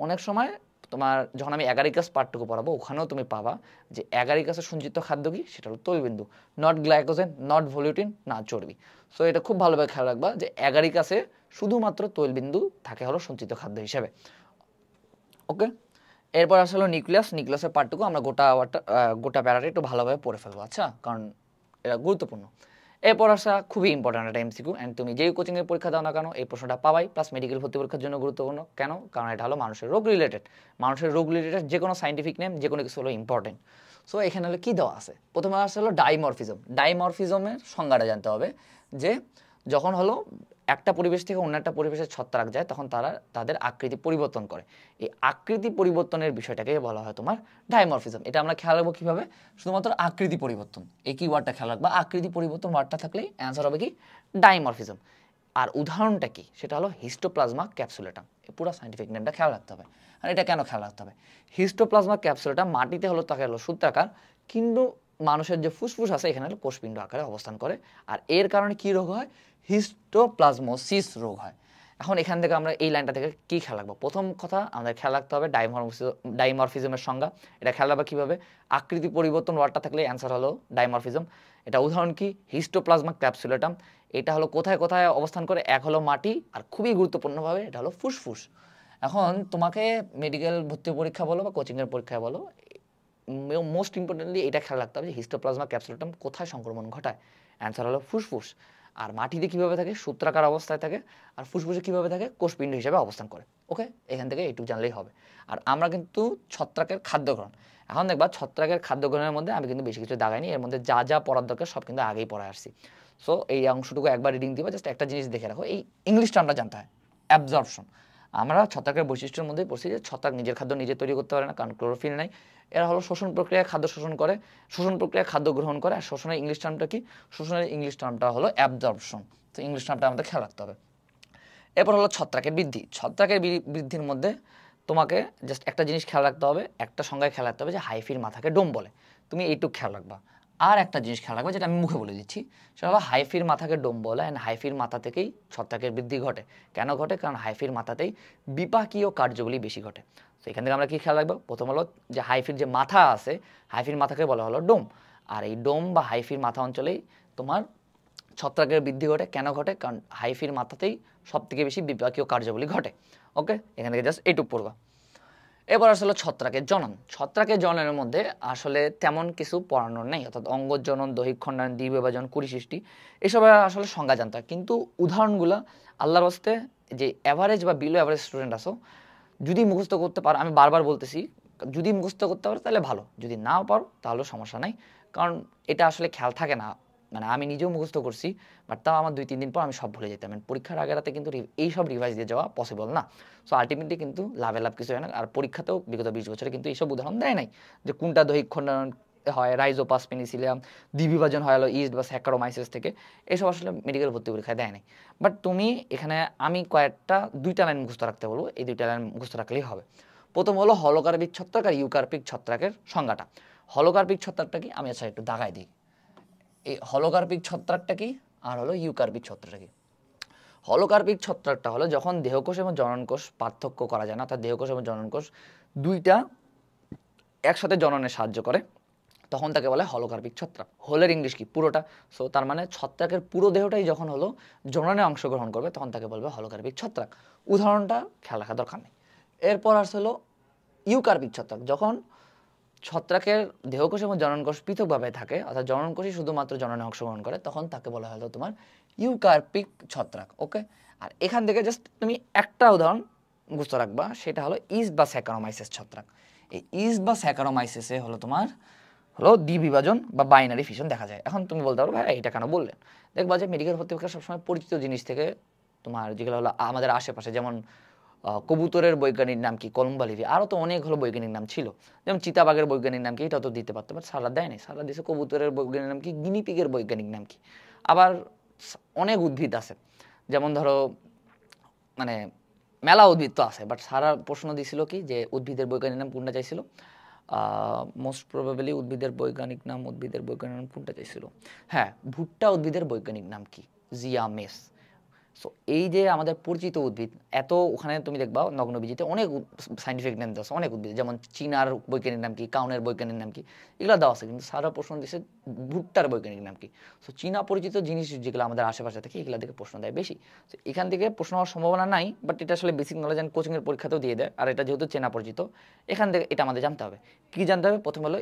অনেক সময় তোমার যখন আমি অ্যাগারিকাস পার্টটুকু পড়াবো, ওখানেও তুমি পাবা যে অ্যাগারিকাসের সঞ্চিত খাদ্য কি, সেটা হলো তৈলবিন্দু, নট গ্লাইকোজেন, নট ভলিউটিন, না চর্বি। সো এটা খুব ভালোভাবে খেয়াল রাখবা যে অ্যাগারিকাসে শুধুমাত্র তৈলবিন্দু থাকে হলো সঞ্চিত খাদ্য হিসেবে। ওকে, এরপর আসলে নিউক্লিয়াস। নিউক্লিয়াসের পার্টটুকু আমরা গোটা প্যারাটা একটু ভালোভাবে পড়ে ফেলবো, আচ্ছা, কারণ এটা গুরুত্বপূর্ণ। এরপর আসা খুবই ইম্পর্টেন্ট একটা এমসিকিউ, অ্যান্ড তুমি যেই কোচিংয়ের পরীক্ষা দাও না কেন এই প্রশ্নটা পাবাই, প্লাস মেডিকেল ভর্তি পরীক্ষার জন্য গুরুত্বপূর্ণ। কেন? কারণ এটা হলো মানুষের রোগ রিলেটেড। মানুষের রোগ রিলেটেড যে কোনো সাইন্টিফিক নেম, যে কোনো কিছু হলো ইম্পর্টেন্ট। সো এখানে হলো কী দেওয়া আছে? প্রথমে আসলে হলো ডাইমরফিজম। ডাইমরফিজমের সংজ্ঞাটা জানতে হবে, যে যখন হলো একটা পরিবেশ থেকে অন্য একটা পরিবেশে ছত্রাক যায়, তখন তারা তাদের আকৃতি পরিবর্তন করে। এই আকৃতি পরিবর্তনের বিষয়টাকে বলা হয় তোমার ডাইমরফিজম। এটা আমরা খেয়াল রাখবো কীভাবে? শুধুমাত্র আকৃতি পরিবর্তন, এই কি ওয়ার্ডটা খেয়াল রাখবা, আকৃতি পরিবর্তন ওয়ার্ডটা থাকলেই অ্যান্সার হবে কি ডাইমরফিজম। আর উদাহরণটা কি? সেটা হলো হিস্টোপ্লাজমা ক্যাপসুলেটাম। এই পুরো সাইন্টিফিক নেমটা খেয়াল রাখতে হবে। আর এটা কেন খেয়াল রাখতে হবে? হিস্টোপ্লাজমা ক্যাপসুলেটাম মাটিতে হলো তাকে হলো সূত্রাকার, কিন্তু মানুষের যে ফুসফুস আছে এখানে হলো কোষপিণ্ড আকারে অবস্থান করে, আর এর কারণে কি রোগ হয়? হিস্টোপ্লাজমোসিস রোগ হয়। এখন এখান থেকে আমরা এই লাইনটা থেকে কি খেয়াল রাখবো? প্রথম কথা আমাদের খেয়াল রাখতে হবে ডাইমরফিজমের সংজ্ঞা। এটা খেয়াল রাখবা কীভাবে? আকৃতি পরিবর্তন ওয়ার্ডটা থাকলে অ্যান্সার হলো ডাইমরফিজম। এটা উদাহরণ কি? হিস্টোপ্লাজমা ক্যাপসুলেটাম। এটা হলো কোথায় কোথায় অবস্থান করে? এক হলো মাটি, আর খুবই গুরুত্বপূর্ণভাবে এটা হলো ফুসফুস। এখন তোমাকে মেডিকেল ভর্তি পরীক্ষা বলো বা কোচিংয়ের পরীক্ষায় বলো, মোস্ট ইম্পর্টেন্টলি এটা খেয়াল রাখতে হবে যে হিস্টোপ্লাজমা ক্যাপসুলেটাম কোথায় সংক্রমণ ঘটায়? অ্যান্সার হলো ফুসফুস। আর মাটিতে কীভাবে থাকে? সূত্রাকার অবস্থায় থাকে। আর ফুসফুসে কীভাবে থাকে? কোষপিণ্ড হিসেবে অবস্থান করে। ওকে, এখান থেকে এইটুকু জানলেই হবে। আর আমরা কিন্তু ছত্রাকের খাদ্য গ্রহণ, এখন দেখবা ছত্রাকের খাদ্য গ্রহণের মধ্যে আমি কিন্তু বেশি কিছু দাগাইনি, এর মধ্যে যা যা পড়ার দরকার সব কিন্তু আগেই পড়ে আসছি। সো এই অংশটুকু একবার রিডিং দিবা, জাস্ট একটা জিনিস দেখে রাখো, এই ইংলিশ টার্মটা জানতে হয়, অ্যাবজর্পশন। আমরা ছত্রাকের বৈশিষ্ট্যের মধ্যেই পড়ছি যে ছত্রাক নিজের খাদ্য নিজে তৈরি করতে পারে না, কারণ ক্লোরোফিল নাই। এরা হলো শোষণ প্রক্রিয়ায় খাদ্য শোষণ করে, শোষণ প্রক্রিয়ায় খাদ্য গ্রহণ করে। আর শোষণের ইংলিশ টার্মটা কি? শোষণের ইংলিশ টার্মটা হলো অ্যাবজর্পশন। তো ইংলিশ টার্মটা আমাদের খেয়াল রাখতে হবে। এরপর হলো ছত্রাকের বৃদ্ধি। ছত্রাকের বৃদ্ধির মধ্যে তোমাকে জাস্ট একটা জিনিস খেয়াল রাখতে হবে, একটা সংজ্ঞায় খেয়াল রাখতে হবে যে হাইফির মাথাকে ডোম বলে। তুমি এইটুকু খেয়াল রাখবা। আর একটা জিনিস খেয়াল রাখবা, যেটা আমি মুখে বলে দিচ্ছি, সেটা হলো হাইফির মাথাকে ডোম বলে, অ্যান্ড হাইফির মাথা থেকেই ছত্রাকের বৃদ্ধি ঘটে। কেন ঘটে? কারণ হাইফির মাথাতেই বিপাকীয় কার্যগুলি বেশি ঘটে। তো এখান থেকে আমরা কি খেয়াল রাখবো? প্রথম হলো যে হাইফির যে মাথা আছে, হাইফির মাথাকে বলা হলো ডোম। আর এই ডোম বা হাইফির মাথা অঞ্চলেই তোমার ছত্রাকের বৃদ্ধি ঘটে। কেন ঘটে? কারণ হাইফির মাথাতেই সব থেকে বেশি বিপাকীয় কার্যাবলী ঘটে। ওকে, এখান থেকে জাস্ট এইটুকু পড়বা। এবার আসলে ছত্রাকের জনন। ছত্রাকের জননের মধ্যে আসলে তেমন কিছু পড়ানোর নেই, অর্থাৎ অঙ্গজ জনন, দৈহিক খণ্ডায়ন, দ্বিবিভাজন, কুড়ি সৃষ্টি, এসবের আসলে সংজ্ঞা জানতে হয়। কিন্তু উদাহরণগুলো আল্লাহর হস্তে, যে অ্যাভারেজ বা বিলো অ্যাভারেজ স্টুডেন্ট আসো, যদি মুখস্থ করতে পারো, আমি বারবার বলতেছি, যদি মুখস্থ করতে পারো তাহলে ভালো, যদি নাও পারো তাহলেও সমস্যা নাই, কারণ এটা আসলে খেয়াল থাকে না। মানে আমি নিজেও মুখস্থ করছি, বাট তাও আমার 2-3 দিন পর আমি সব ভুলে যেতাম। পরীক্ষার আগে রাতে কিন্তু এইসব রিভাইজ দিয়ে যাওয়া পসিবল না। সো আলটিমেটলি কিন্তু লাভে লাভ কিছু হয় না। আর পরীক্ষাতেও বিগত 20 বছরে কিন্তু এইসব উদাহরণ দেয় নাই, যে কোনটা দৈহিক খণ্ডন হয় রাইজোপাস পেনিসিলিয়াম, দ্বিবিভাজন হয় হলো ইস্ট বা স্যাকারোমাইসিস থেকে, এসব আসলে মেডিকেল ভর্তি পরীক্ষায় দেয় নাই। বাট তুমি এখানে আমি কয়েকটা 2টা লাইন মুখস্থ রাখতে বলবো, এই 2টা লাইন মুখস্থ রাখলেই হবে। প্রথম হলো হলোকার্পিক ছত্রাক আর ইউকার্পিক ছত্রাকের সংজ্ঞাটা। হলোকার্পিক ছত্রাকটা কি আমি আচ্ছা একটু দাগাই দিই। এই হলোকার্পিক ছত্রাকটা কি আর হলো ইউকার্পিক ছত্রাকটা কি। হলোকার্পিক ছত্রাকটা হলো যখন দেহকোষ এবং জননকোষ পার্থক্য করা যায় না, অর্থাৎ দেহকোষ এবং জননকোষ দুইটা একসাথে জননে সাহায্য করে, তখন তাকে বলে হলোকার্পিক ছত্রাক। হোলের ইংলিশ কি পুরোটা, সো তার মানে ছত্রাকের পুরো দেহটাই যখন হলো জননে অংশগ্রহণ করবে তখন তাকে বলবে হলোকার্পিক ছত্রাক। উদাহরণটা খেয়াল রাখা দরকার নেই। এরপর আসছে হলো ইউকার্পিক ছত্রাক। যখন ছত্রাকের দেহকোষ এবং জননকোষ পৃথকভাবে থাকে, অর্থাৎ জননকোষই শুধুমাত্র জননে অংশগ্রহণ করে, তখন তাকে বলা হলো তোমার ইউকার্পিক ছত্রাক। ওকে, আর এখান থেকে জাস্ট তুমি একটা উদাহরণ মুখস্থ রাখবা, সেটা হলো ইস্ট বা স্যাকারোমাইসিস ছত্রাক। এই ইস্ট বা স্যাকারোমাইসিসে হলো তোমার হলো দ্বিবিভাজন বা বাইনারি ফিশন দেখা যায়। এখন তুমি বলতে পারো ভাই এটা কেন বললেন, দেখবা যে মেডিকেল ভর্তি পরীক্ষা সবসময় পরিচিত জিনিস থেকে তোমার যেগুলো হলো আমাদের আশেপাশে, যেমন কবুতরের বৈজ্ঞানিক নাম কি, কলম্বা লিভি, আরও তো অনেক হলো বৈজ্ঞানিক নাম ছিল, যেমন চিতাবাঘের বৈজ্ঞানিক নাম কি, এটা তো দিতে পারতো, বাট সারা দেয়নি। সারা দিয়েছে কবুতরের বৈজ্ঞানিক নাম কি, গিনিপিগের বৈজ্ঞানিক নাম কি। আবার অনেক উদ্ভিদ আছে, যেমন ধরো মানে মেলা উদ্ভিদ তো আছে, বাট সারা প্রশ্ন দিছিল কি যে উদ্ভিদের বৈজ্ঞানিক নাম কোনটা চাইছিল, মোস্ট প্রবাবলি উদ্ভিদের বৈজ্ঞানিক নাম কোনটা চাইছিল, হ্যাঁ ভুট্টা উদ্ভিদের বৈজ্ঞানিক নাম কি, জিয়ামেস। সো এই যে আমাদের পরিচিত উদ্ভিদ এত, ওখানে তুমি দেখবা নগ্নবীজিতে অনেক সাইন্টিফিক নেম দেওয়া আছে অনেক উদ্ভিদ, যেমন চীনার বৈজ্ঞানিক নাম কি, কাউনের বৈজ্ঞানিক নাম কি, এগুলো দেওয়া আছে, কিন্তু সারা প্রশ্ন দিচ্ছে ভুট্টার বৈজ্ঞানিক নাম কি। সো চীনা পরিচিত জিনিস যেগুলো আমাদের আশেপাশে থাকে এগুলো থেকে প্রশ্ন দেয় বেশি। তো এখান থেকে প্রশ্ন হওয়ার সম্ভাবনা নাই, বাট এটা আসলে বেসিক নলেজ অ্যান্ড কোচিংয়ের পরীক্ষাতেও দিয়ে দেয়, আর এটা যেহেতু চেনা পরিচিত এখান থেকে এটা আমাদের জানতে হবে। কী জানতে হবে, প্রথম হলো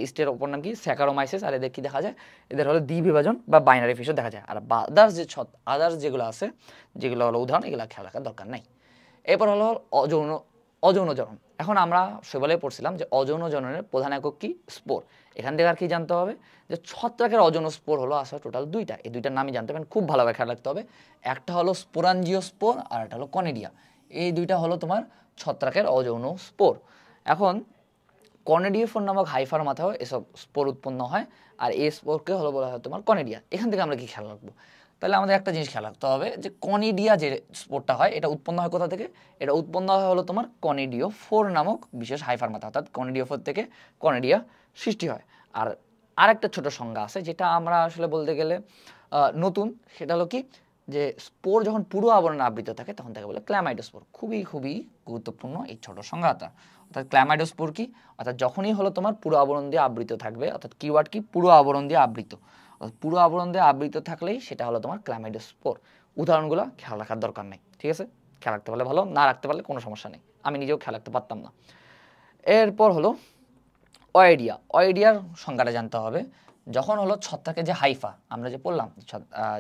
ইস্টের অপর নাম কি, স্যাকারোমাইসিস, আর এদের কি দেখা যায়, এদের হলো দ্বিবিভাজন বা বাইনারি ফিশন দেখা যায়। আর আদার্স যেগুলো আছে, যেগুলো হলো উদাহরণ, এগুলো খেয়াল রাখার দরকার নাই। এরপর হলো অযৌন জনন। এখন আমরা শৈবালে পড়ছিলাম যে অযৌন জননের প্রধান একক কি, স্পোর। এখান থেকে আর কি জানতে হবে যে ছত্রাকের অযৌন স্পোর হলো আসলে টোটাল দুইটা, এই দুইটার নামই জানতে হবে, খুব ভালোভাবে খেয়াল রাখতে হবে। একটা হলো স্পোরাঞ্জিওস্পোর আর একটা হলো কনেডিয়া। এই দুইটা হলো তোমার ছত্রাকের অযৌন স্পোর। এখন কর্নেডিওফোর নামক হাইফার মাথায় এসব স্পোর উৎপন্ন হয়, আর এই স্পোরকে হলো বলা হয় তোমার কনেডিয়া। এখান থেকে আমরা কি খেয়াল রাখবো, তাহলে আমাদের একটা জিনিস খেয়াল রাখতে হবে যে কনিডিয়া যে স্পোরটা হয় এটা উৎপন্ন হয় কোথা থেকে, এটা উৎপন্ন হয় হলো তোমার কনিডিওফোর নামক বিশেষ হাইফার মাথা, অর্থাৎ কনিডিওফোর থেকে কনেডিয়া সৃষ্টি হয়। আর আরেকটা ছোট সংজ্ঞা আছে যেটা আমরা আসলে বলতে গেলে নতুন, সেটা হলো কি যে স্পোর যখন পুরো আবরণে আবৃত থাকে তখন তাকে বলে ক্ল্যামাইডোস্পোর। খুবই খুবই গুরুত্বপূর্ণ এই ছোট সংজ্ঞাটা। অর্থাৎ ক্ল্যামাইডোস্পোর কি, অর্থাৎ যখনই হলো তোমার পুরো আবরণ দিয়ে আবৃত থাকবে, অর্থাৎ কিওয়ার্ড কি, পুরো আবরণ দিয়ে আবৃত, পুরো আবরণ দিয়ে আবৃত থাকলেই সেটা হলো তোমার ক্ল্যামাইডোস্পোর। উদাহরণগুলো খেয়াল রাখার দরকার নেই, ঠিক আছে, খেয়াল রাখতে পারলে ভালো, না রাখতে পারলে কোনো সমস্যা নেই, আমি নিজেও খেয়াল রাখতে পারতাম না। এরপর হলো অয়েডিয়ার সংজ্ঞাটা জানতে হবে। যখন হলো ছত্রাকের যে হাইফা আমরা যে পড়লাম,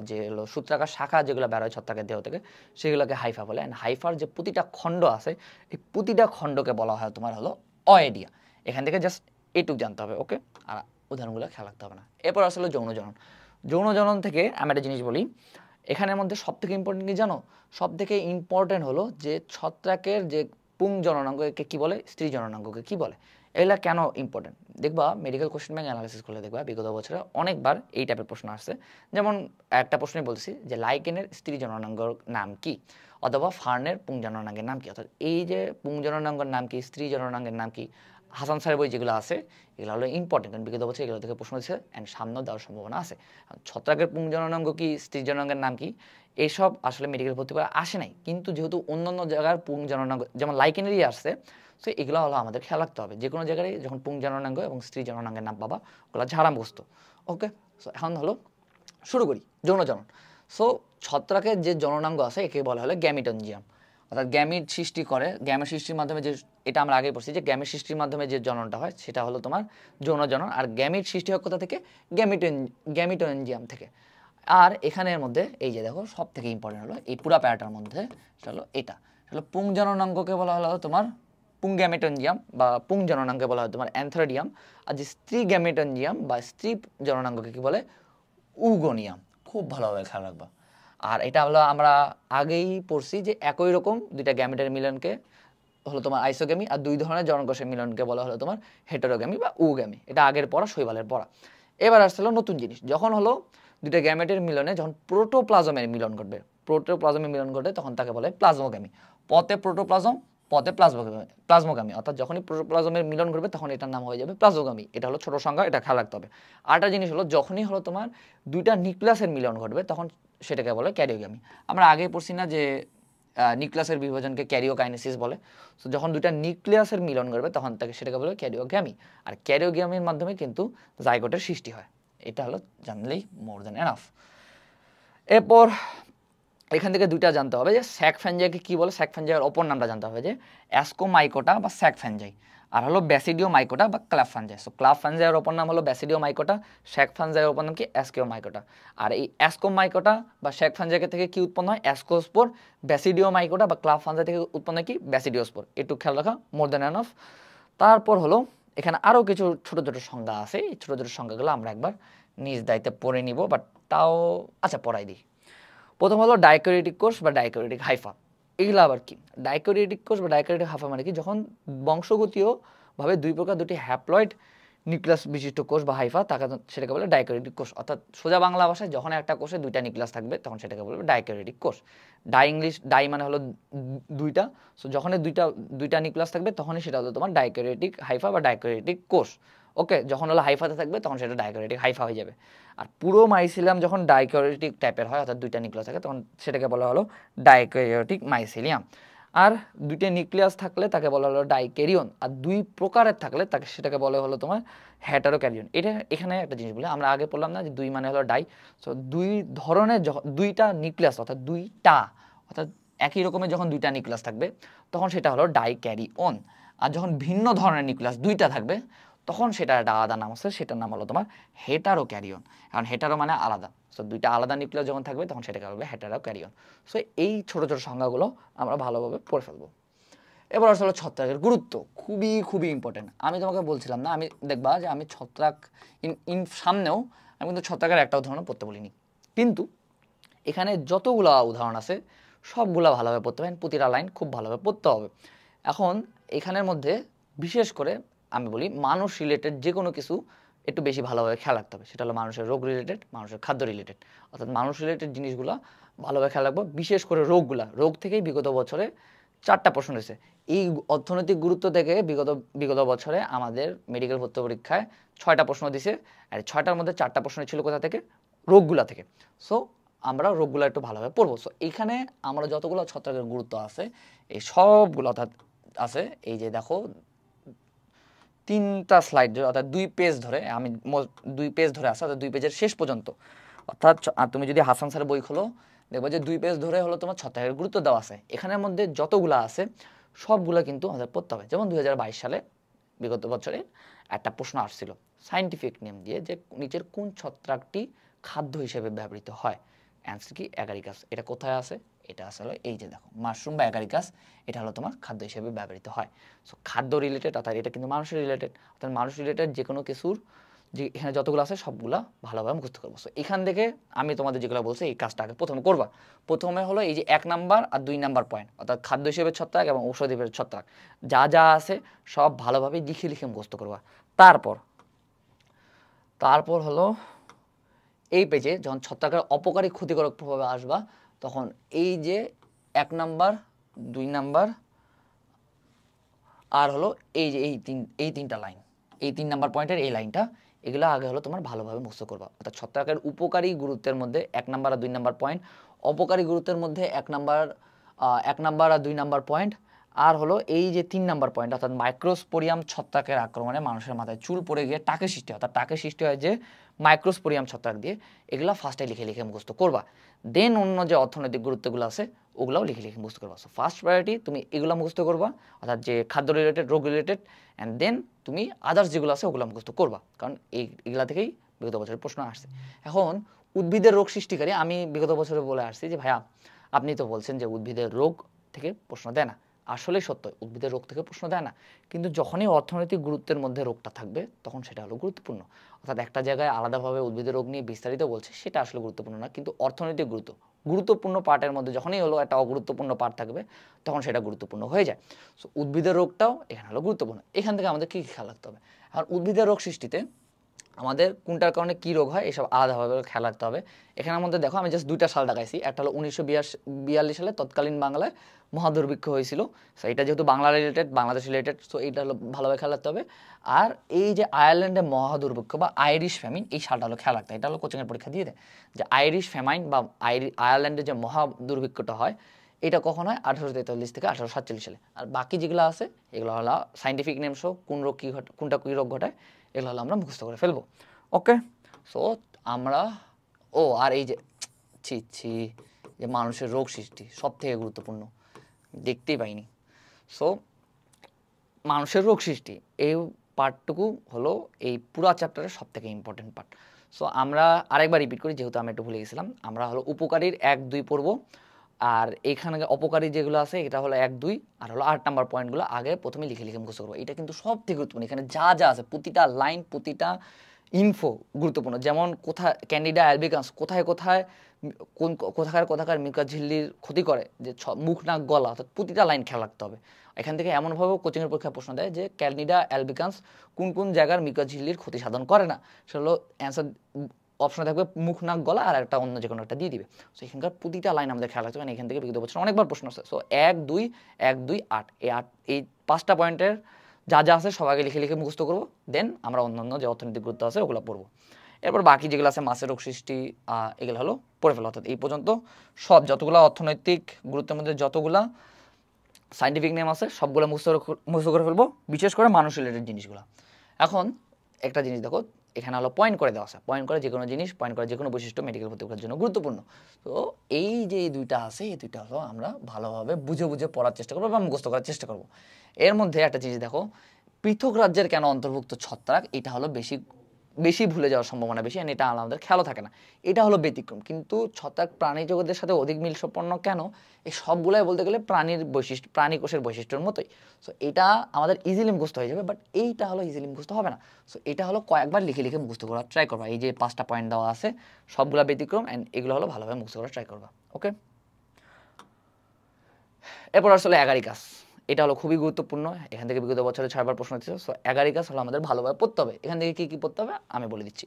যে হলো সূত্রাকার শাখা যেগুলো বেরোয় ছত্রাকের দেহ থেকে, সেগুলোকে হাইফা বলে। অ্যান্ড হাইফার যে প্রতিটা খণ্ড আছে, এই প্রতিটা খণ্ডকে বলা হয় তোমার হলো অয়েডিয়া। এখান থেকে জাস্ট এইটুকু জানতে হবে, ওকে, আর উদাহরণগুলো খেয়াল রাখতে হবে না। এরপর আসলে যৌন জনন থেকে আমি একটা জিনিস বলি, এখানের মধ্যে সব থেকে ইম্পর্টেন্ট কি জানো, সব থেকে ইম্পর্টেন্ট হলো যে ছত্রাকের যে পুং জননাঙ্গকে কি বলে, স্ত্রী জননাঙ্গকে কি বলে। এগুলা কেন ইম্পর্টেন্ট দেখবা, মেডিকেল কোশ্চেন ব্যাংক অ্যানালাইসিস করলে দেখবা বিগত বছরে অনেকবার এই টাইপের প্রশ্ন আসছে। যেমন একটা প্রশ্নে বলছি যে লাইকেনের স্ত্রী জননাঙ্গর নাম কি, অথবা ফার্নের পুং জননাঙ্গের নাম কি। অর্থাৎ এই যে পুং জননাঙ্গের নাম কি, স্ত্রী জননাঙ্গের নাম কি, হাসান স্যারের বই যেগুলো আছে এগুলো হলো ইম্পর্টেন্ট, কারণ বিগত বছর এগুলো থেকে প্রশ্ন দিচ্ছে অ্যান্ড সামনেও দেওয়ার সম্ভাবনা আছে। ছত্রাকের পুং জননাঙ্গ কি, স্ত্রী জননাঙ্গের নাম কি, এইসব আসলে মেডিকেল ভর্তি করে আসে নাই, কিন্তু যেহেতু অন্যান্য জায়গার পুং জননাঙ্গ যেমন লাইকেনেরই আসছে, সো এগুলো হলো আমাদের খেয়াল রাখতে হবে। যে কোনো জায়গায় যখন পুং জননাঙ্গ এবং স্ত্রী জননাঙ্গের নাম পাবা ওগুলো ঝাড়া মুখস্থ, ওকে। সো এখন হলো শুরু করি যৌন জনন। সো ছত্রাকের যে জননাঙ্গ আছে একে বলা হলো গ্যামিটনজিয়াম, অর্থাৎ গ্যামিট সৃষ্টি করে, গ্যামেট সৃষ্টির মাধ্যমে যে, এটা আমরা আগে পড়ছি যে গ্যামেট সৃষ্টির মাধ্যমে যে জননটা হয় সেটা হলো তোমার যৌন জনন। আর গ্যামিট সৃষ্টি হয় কোথা থেকে, গ্যামিটোএনজিয়াম থেকে। আর এখানের মধ্যে এই যে দেখো সব থেকে ইম্পর্টেন্ট হলো এই পুরা প্যারাটার মধ্যে সেটা হলো এটা হলো পুং জননাঙ্গকে বলা হলো তোমার পুং গ্যামেটনজিয়াম, বা পুং জননাঙ্গকে বলা হয় তোমার অ্যান্থ্রাডিয়াম। আর যে স্ত্রী গ্যামেটনজিয়াম বা স্ত্রী জননাঙ্গকে কি বলে, উগোনিয়াম। খুব ভালোভাবে খেয়াল রাখবা। আর এটা হলো আমরা আগেই পড়ছি যে একই রকম দুইটা গ্যামেটের মিলনকে হলো তোমার আইসোগ্যামি, আর দুই ধরনের জনকোষের মিলনকে বলা হলো তোমার হেটেরোগ্যামি বা উগ্যামি। এটা আগের পড়া, শৈবালের পড়া। এবার আসলে নতুন জিনিস, যখন হলো দুইটা গ্যামেটের মিলনে যখন প্রোটোপ্লাজমের মিলন ঘটবে, তখন তাকে বলে প্লাজমোগ্যামি। পথে প্রোটোপ্লাজম, পথে প্লাজমোগামী, অর্থাৎ যখনই প্রোটোপ্লাজমের মিলন ঘটবে তখন এটার নাম হয়ে যাবে প্লাজমোগামী। এটা হলো ছোট সংজ্ঞা, এটা খেয়াল রাখতে হবে। আরেকটা জিনিস হলো যখনই হলো তোমার দুইটা নিউক্লিয়াসের মিলন ঘটবে তখন সেটাকে বলে ক্যারিওগামী। আমরা আগে পড়ছি না যে নিউক্লিয়াসের বিভাজনকে ক্যারিওকাইনেসিস বলে। সো যখন দুইটা নিউক্লিয়াসের মিলন ঘটবে তখন সেটাকে বলে ক্যারিওগ্যামি। আর ক্যারিওগ্যামির মাধ্যমে কিন্তু জাইগোটের সৃষ্টি হয়। এটা হলো জানলেই মোর দ্যান এনাফ। এরপর এখান থেকে দুইটা জানতে হবে যে স্যাক ফ্যাঞ্জাইকে কী বলে, স্যাক ফ্যাঞ্জাইয়ের অপর নামটা জানতে হবে যে অ্যাসকোমাইকোটা বা স্যাক ফ্যাঞ্জাই, আর হলো ব্যাসিডিওমাইকোটা বা ক্লাব ফ্যাঞ্জাই। সো ক্লাব ফ্যাঞ্জাইয়ের অপর নাম হলো ব্যাসিডিওমাইকোটা, স্যাক ফ্যাঞ্জাইয়ের অপর নাম কি অ্যাসকোমাইকোটা। আর এই অ্যাসকোমাইকোটা বা স্যাক ফ্যাঞ্জাই থেকে কি উৎপন্ন হয়, অ্যাসকোস্পোর। ব্যাসিডিওমাইকোটা বা ক্লাব ফ্যাঞ্জাই থেকে উৎপন্ন হয় কি, ব্যাসিডিওস্পোর। একটু খেয়াল রাখা, মোর দ্যান এনাফ। তারপর হলো এখানে আরও কিছু ছোটো ছোটো সংজ্ঞা আছে, এই ছোটো ছোটো সংজ্ঞাগুলো আমরা একবার নিজ দায়িত্বে পড়ে নিব, বাট তাও আচ্ছা পড়াই দিই। প্রথম হলো ডাইক্যারিওটিক কোষ বা ডাইক্যারিওটিক হাইফা। এগুলো আবার কি, ডাইক্যারিওটিক কোষ বা ডাইক্যারিওটিক হাইফা মানে কি, যখন বংশগতীয়ভাবে দুই প্রকার দুটি হ্যাপ্লয়েড নিউক্লিয়াস বিশিষ্ট কোষ বা হাইফা তাকে সেটাকে বলে ডাইক্যারিওটিক কোষ। অর্থাৎ সোজা বাংলা ভাষায় যখন একটা কোষে দুইটা নিউক্লিয়াস থাকবে তখন সেটাকে বলবে ডাইক্যারিওটিক কোষ। ডাই মানে হলো দুইটা, সো যখনই দুইটা নিউক্লিয়াস থাকবে তখনই সেটা হলো তোমার ডাইক্যারিওটিক হাইফা বা ডাইক্যারিওটিক কোষ। ওকে, যখন হলো হাইফাতে থাকবে তখন সেটা ডাইক্যারিওটিক হাইফা হয়ে যাবে। আর পুরো মাইসিলিয়াম যখন ডাইক্যারিওটিক টাইপের হয়, অর্থাৎ দুইটা নিউক্লিয়াস থাকে, তখন সেটাকে বলা হলো ডাইক্যারিওটিক মাইসিলিয়াম। আর দুইটা নিউক্লিয়াস থাকলে তাকে বলা হলো ডাইক্যারিয়ন। আর দুই প্রকারের থাকলে সেটাকে বলা হলো তোমার হেটারোক্যারিয়ন। এটা এখানে একটা জিনিস বলে আমরা আগে বললাম না যে দুই মানে হলো ডাই। সো দুই ধরনের দুইটা নিউক্লিয়াস অর্থাৎ অর্থাৎ একই রকমের যখন দুইটা নিউক্লিয়াস থাকবে তখন সেটা হলো ডাইক্যারিয়ন। আর যখন ভিন্ন ধরনের নিউক্লিয়াস দুইটা থাকবে তখন সেটা একটা আলাদা নাম আছে, সেটার নাম হলো তোমার হেটারোক্যারিয়ন। কারণ হেটারো মানে আলাদা, সো দুইটা আলাদা নিউক্লিয়াস যখন থাকবে তখন সেটাকে বলবে হেটারোক্যারিয়ন। সো এই ছোটো ছোটো সংজ্ঞাগুলো আমরা ভালোভাবে পড়ে ফেলবো। এবার আসলে ছত্রাকের গুরুত্ব খুবই খুবই ইম্পর্টেন্ট। আমি তোমাকে বলছিলাম না, আমি দেখবা যে আমি ছত্রাক সামনেও আমি কিন্তু ছত্রাকের একটা উদাহরণ পড়তে বলিনি, কিন্তু এখানে যতগুলা উদাহরণ আছে সবগুলা ভালোভাবে পড়তে হবে, প্রতিটা লাইন খুব ভালোভাবে পড়তে হবে। এখন এখানের মধ্যে বিশেষ করে আমি বলি মানুষ রিলেটেড যে কোনো কিছু একটু বেশি ভালোভাবে খেয়াল রাখতে হবে। সেটা হলো মানুষের রোগ রিলেটেড, মানুষের খাদ্য রিলেটেড, অর্থাৎ মানুষ রিলেটেড জিনিসগুলো ভালোভাবে খেয়াল রাখবো। বিশেষ করে রোগ থেকেই বিগত বছরে 4টা প্রশ্ন রয়েছে। এই অর্থনৈতিক গুরুত্ব থেকে বিগত বছরে আমাদের মেডিকেল ভর্তি পরীক্ষায় 6টা প্রশ্ন দিছে, আর 6টার মধ্যে 4টা প্রশ্ন ছিল কোথা থেকে, রোগগুলা থেকে। সো আমরা রোগগুলো একটু ভালোভাবে পড়বো। সো এখানে আমরা যতগুলো ছত্রাকের গুরুত্ব আছে এই সবগুলো অর্থাৎ আছে, এই যে দেখো 3টা স্লাইড অর্থাৎ 2 পেজ ধরে, আমি 2 পেজ ধরে আছে, অর্থাৎ 2 পেজের শেষ পর্যন্ত। অর্থাৎ তুমি যদি হাসান স্যারের বই খোলো দেখবো যে 2 পেজ ধরে হলো তোমার ছত্রাকের গুরুত্ব দেওয়া আছে। এখানের মধ্যে যতগুলা আছে সবগুলা কিন্তু আমাদের পড়তে হবে। যেমন 2022 সালে বিগত বছরে একটা প্রশ্ন আসছিল সাইন্টিফিক নেম দিয়ে, যে নিচের কোন ছত্রাকটি খাদ্য হিসেবে ব্যবহৃত হয়। অ্যান্সার কি, অ্যাগারিকাস। এটা কোথায় আছে, এটা আসলে এই যে দেখো মাশরুম বা অ্যাগারিকাস, এটা হলো তোমার খাদ্য হিসেবে ব্যবহৃত হয়। সো খাদ্য রিলেটেড, অর্থাৎ এটা কিন্তু মানুষের রিলেটেড, অর্থাৎ মানুষ রিলেটেড যে কোনো কিছুর যে এখানে যতগুলো আছে সবগুলা ভালোভাবে মুখস্থ করবো। সো এখান থেকে আমি তোমাদের যেগুলো বলছি এই কাজটা আগে প্রথমে করবা। প্রথমে হলো এই যে 1 নাম্বার আর 2 নাম্বার পয়েন্ট, অর্থাৎ খাদ্য হিসেবে ছত্রাক এবং ঔষধ হিসেবে ছত্রাক যা যা আছে সব ভালোভাবে লিখে মুখস্থ করবা। তারপর হলো এই পেজে যখন ছত্রাকের অপকারী ক্ষতিকারক প্রভাবে আসবা তখন এই যে 1 নাম্বার 2 নাম্বার আর হলো এই যে এই 3টা লাইন, এই 3 নাম্বার পয়েন্টের এই লাইনটা, এগুলো আগে হলো তোমার ভালোভাবে মুখস্থ করবা। অর্থাৎ ছত্রাকের উপকারী গুরুত্বের মধ্যে 1 নাম্বার আর 2 নাম্বার পয়েন্ট, অপকারী গুরুত্বের মধ্যে 1 নাম্বার আর 2 নাম্বার পয়েন্ট, আর হলো এই যে 3 নাম্বার পয়েন্ট অর্থাৎ মাইক্রোস্পোরিয়াম ছত্রাকের আক্রমণে মানুষের মাথায় চুল পড়ে গিয়ে টাকের সৃষ্টি হয়, অর্থাৎ টাকের সৃষ্টি হয় যে মাইক্রোস্পোরিয়াম ছত্রাক দিয়ে। এগুলো ফার্স্টে লিখে মুখস্থ করবা। দেন অন্য যে অর্থনৈতিক গুরুত্বগুলো আছে ওগুলোও লিখে মুখস্থ করবা। সো ফার্স্ট প্রায়োরিটি তুমি এগুলো মুখস্থ করবা, অর্থাৎ যে খাদ্য রিলেটেড, রোগ রিলেটেড, অ্যান্ড দেন তুমি আদার্স যেগুলো আছে ওগুলো মুখস্থ করবা, কারণ এইগুলা থেকেই বিগত বছরের প্রশ্ন আসছে। এখন উদ্ভিদের রোগ সৃষ্টিকারী, আমি বিগত বছরে বলে আসছি যে ভাইয়া আপনি তো বলছেন যে উদ্ভিদের রোগ থেকে প্রশ্ন দেয় না। আসলেই সত্য, উদ্ভিদের রোগ থেকে প্রশ্ন দেয় না, কিন্তু যখনই অর্থনৈতিক গুরুত্বের মধ্যে রোগটা থাকবে তখন সেটা হলো গুরুত্বপূর্ণ। অর্থাৎ একটা জায়গায় আলাদাভাবে উদ্ভিদের রোগ নিয়ে বিস্তারিত বলছে সেটা আসলে গুরুত্বপূর্ণ না, কিন্তু অর্থনৈতিক গুরুত্বপূর্ণ পার্টের মধ্যে যখনই হলো একটা অগুরুত্বপূর্ণ পার্ট থাকবে তখন সেটা গুরুত্বপূর্ণ হয়ে যায়। সো উদ্ভিদের রোগটাও এখানে হলো গুরুত্বপূর্ণ। এখান থেকে আমাদের কী খেয়াল রাখতে হবে, এখন উদ্ভিদের রোগ সৃষ্টিতে আমাদের কোনটার কারণে কি রোগ হয় এসব আলাদাভাবে খেয়াল রাখতে হবে। এখানের মধ্যে দেখো আমি জাস্ট দুইটা সাল দেখাইছি, একটা হলো 1942 সালে তৎকালীন বাংলায় মহাদুর্ভিক্ষ হয়েছিল। সো এটা যেহেতু Bangla related, Bangladesh related, so এইটা হলো ভালোভাবে খেয়াল রাখতে হবে। আর এই যে আয়ারল্যান্ডে মহাদুর্ভিক্ষ বা আইরিশ ফ্যামিন, এই সালটা হলো খেয়াল রাখতে হবে। এটা হলো কোচিংয়ের পরীক্ষা দিয়ে দেয় যে আইরিশ ফ্যামাইন বা আয়ারল্যান্ডে যে মহাদুর্ভিক্ষটা হয় এটা কখন হয় 1843 থেকে 1847 সালে। আর বাকি যেগুলো আছে এগুলো হলো সাইন্টিফিক নেম সহ কোন রোগ কী ঘটে, কোনটা কী রোগ ঘটায়, এগুলো হলো আমরা মুখস্থ করে ফেলবো। ওকে, সো আমরা আর এই যে ছি যে মানুষের রোগ সৃষ্টি সব থেকে গুরুত্বপূর্ণ, দেখতেই পাইনি। সো মানুষের রোগ সৃষ্টি এই পার্টটুকু হলো এই পুরা চ্যাপ্টারের সব থেকে ইম্পর্টেন্ট পার্ট। সো আমরা আরেকবার রিপিট করি, যেহেতু আমি একটু ভুলে গেছিলাম। আমরা হলো উপকারীর 1-2 পড়বো, আর এখানে অপকারী যেগুলো আছে এটা হলো 1-2, আর হলো 8 নাম্বার পয়েন্টগুলো আগে প্রথমে লিখে লিখে মুখস্থ করবো। এটা কিন্তু সব থেকে গুরুত্বপূর্ণ, এখানে যা যা আছে প্রতিটা লাইন প্রতিটা ইনফো গুরুত্বপূর্ণ। যেমন কোথায় ক্যান্ডিডা অ্যালবিকান্স কোথায় কোথায় কোথাকার মিউকাসঝিল্লির ক্ষতি করে, যে মুখ নাক গলা, অর্থাৎ প্রতিটা লাইন খেয়াল রাখতে হবে। এখান থেকে এমনভাবেও কোচিংয়ের পরীক্ষায় প্রশ্ন দেয় যে ক্যান্ডিডা অ্যালবিকান্স কোন কোন জায়গার মিউকাসঝিল্লির ক্ষতি সাধন করে না, সেটা হলো অ্যান্সার অপশনে থাকবে মুখ নাক গলা, আর একটা অন্য যে কোনো একটা দিয়ে দিবে। সো এখানকার প্রতিটা লাইন আমাদের খেয়াল রাখতে হবে। এখান থেকে বিগত বছর অনেকবার প্রশ্ন আসছে। সো 1-2 1-2 8 এই 5টা পয়েন্টের যা যা আছে সবাইকে লিখে লিখে মুখস্থ করবো, দেন আমরা অন্যান্য যে অর্থনৈতিক গুরুত্ব আছে ওগুলো পড়বো। এরপর বাকি যেগুলো আছে মাছের রোগ সৃষ্টি এগুলো হলো পড়ে ফেলা। অর্থাৎ এই পর্যন্ত সব যতগুলো অর্থনৈতিক গুরুত্বের মধ্যে যতগুলা সাইন্টিফিক নেম আছে সবগুলো মুখস্থ করে ফেলবো, বিশেষ করে মানুষ রিলেটেড জিনিসগুলো। এখন একটা জিনিস দেখো, এখানে হলো পয়েন্ট করে দেওয়া আছে, পয়েন্ট করে যে কোনো জিনিস, পয়েন্ট করে যে কোনো বৈশিষ্ট্য মেডিকেল ভর্তি করার জন্য গুরুত্বপূর্ণ। তো এই যে এই দুইটা আছে, এই দুইটা হলো আমরা ভালোভাবে বুঝে বুঝে পড়ার চেষ্টা করবো বা মুখস্থ করার চেষ্টা করবো। এর মধ্যে একটা জিনিস দেখো, পৃথক রাজ্যের কেন অন্তর্ভুক্ত ছত্রাক, এটা হলো বেশি ভুলে যাওয়ার সম্ভাবনা বেশি, এটা আমাদের খেয়ালও থাকে না। এটা হলো ব্যতিক্রম, কিন্তু ছত্রাক প্রাণী জগতের সাথে অধিক মিলসম্পন্ন কেন, এই সবগুলাই বলতে গেলে প্রাণী কোষের বৈশিষ্ট্যের মতোই। সো এটা আমাদের ইজিলি মুখস্থ হয়ে যাবে, বাট এইটা হলো ইজিলি মুখস্থ হবে না। সো এটা হলো কয়েকবার লিখে লিখে মুখস্থ করার ট্রাই করবা। এই যে 5টা পয়েন্ট দেওয়া আছে সবগুলা ব্যতিক্রম, অ্যান্ড এগুলো হলো ভালোভাবে মুখস্থ করার ট্রাই করবা। ওকে, এরপর আসলে অ্যাগারিকাস, এটা হলো খুবই গুরুত্বপূর্ণ। এখান থেকে বিগত বছরে 6বার প্রশ্ন হচ্ছে। সো অ্যাগারিকাস হলো আমাদের ভালোভাবে পড়তে হবে। এখান থেকে কী পড়তে হবে আমি বলে দিচ্ছি।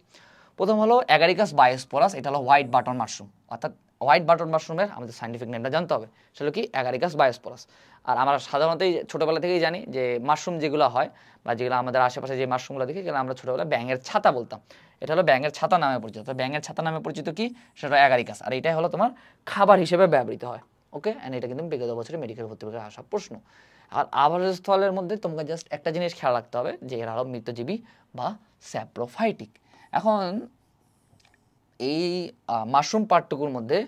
প্রথম হলো অ্যাগারিকাস বায়োস্পোরাস, এটা হলো হোয়াইট বাটন মাশরুম। অর্থাৎ হোয়াইট বাটন মাশরুমের আমাদের সাইন্টিফিক নেমটা জানতে হবে, সেটা কি অ্যাগারিকাস বায়োস্পোরাস। আর আমরা সাধারণত ছোটোবেলা থেকেই জানি যে মাশরুম যেগুলো হয় বা যেগুলো আমাদের আশেপাশে যে মাশরুমগুলো দেখি, সেগুলো আমরা ছোটোবেলায় ব্যাঙের ছাতা বলতাম। এটা হলো ব্যাঙের ছাতা নামে পরিচিত। ব্যাঙের ছাতা নামে পরিচিত কি, সেটা অ্যাগারিকাস। আর এটাই হলো তোমার খাবার হিসেবে ব্যবহৃত হয়। ওকে, অ্যান্ড এটা কিন্তু বিগত বছরে মেডিকেল ভর্তি পরীক্ষায় আসা প্রশ্ন। আর আবাসস্থলের মধ্যে তোমাকে জাস্ট একটা জিনিস খেয়াল রাখতে হবে যে এরা হলো মৃতজীবী বা স্যাপ্রোফাইটিক। এখন এই মাশরুম পার্টটুকুর মধ্যে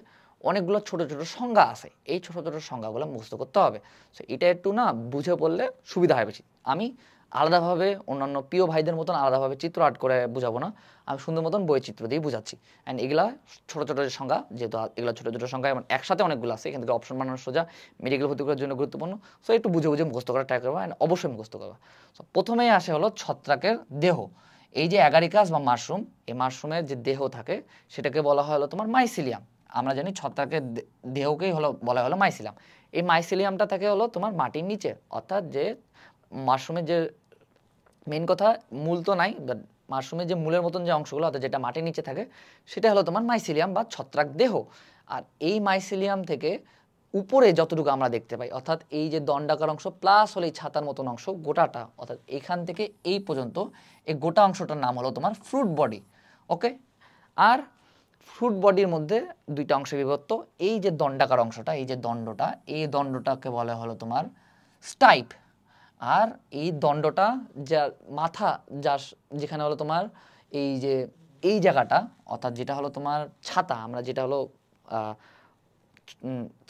অনেকগুলো ছোট ছোট সংজ্ঞা আছে, এই ছোট ছোট সংজ্ঞাগুলো মুখস্থ করতে হবে। সো এটা একটু না বুঝে পড়লে সুবিধা হয় বেশি। আমি আলাদাভাবে অন্যান্য প্রিয় ভাইদের মতন আলাদাভাবে চিত্র আর্ট করে বুঝাবো না, আমি সুন্দর মতন বইচিত্র দিয়ে বুঝাচ্ছি। অ্যান্ড এগুলা ছোটো ছোটো যে সংজ্ঞা, যেহেতু এগুলো ছোটো ছোটো সংজ্ঞা এবং একসাথে অনেকগুলো আছে, এখান থেকে অপশন বানানো সোজা, মেডিকেল ভর্তি করার জন্য গুরুত্বপূর্ণ। সো একটু বুঝে বুঝে মুখস্থ করার ট্রাই করবো, অ্যান্ড অবশ্যই মুখস্থ করবো। সো প্রথমেই আসে হলো ছত্রাকের দেহ। এই যে অ্যাগারিকাস বা মাশরুম, এই মাশরুমের যে দেহ থাকে সেটাকে বলা হয় হলো তোমার মাইসিলিয়াম। আমরা জানি ছত্রাকের দেহকেই হলো বলা হলো মাইসিলিয়াম। এই মাইসিলিয়ামটা থাকে হলো তোমার মাটির নিচে, অর্থাৎ যে মাশরুমের যে মেইন কথা মূল তো নাই, বাট মাশরুমের যে মূলের মতন যে অংশগুলো অর্থাৎ যেটা মাটির নিচে থাকে সেটা হলো তোমার মাইসিলিয়াম বা ছত্রাক দেহ। আর এই মাইসিলিয়াম থেকে উপরে যতটুকু আমরা দেখতে পাই, অর্থাৎ এই যে দণ্ডাকার অংশ প্লাস হলো এই ছাতার মতন অংশ গোটাটা, অর্থাৎ এখান থেকে এই পর্যন্ত এই গোটা অংশটার নাম হলো তোমার ফ্রুট বডি। ওকে, আর ফ্রুট বডির মধ্যে দুইটা অংশে বিভক্ত। এই যে দণ্ডাকার অংশটা, এই যে দণ্ডটা, এই দণ্ডটাকে বলা হলো তোমার স্টাইপ। আর এই দণ্ডটা যা মাথা, যা যেখানে হলো তোমার এই যে এই জায়গাটা, অর্থাৎ যেটা হলো তোমার ছাতা, আমরা যেটা হলো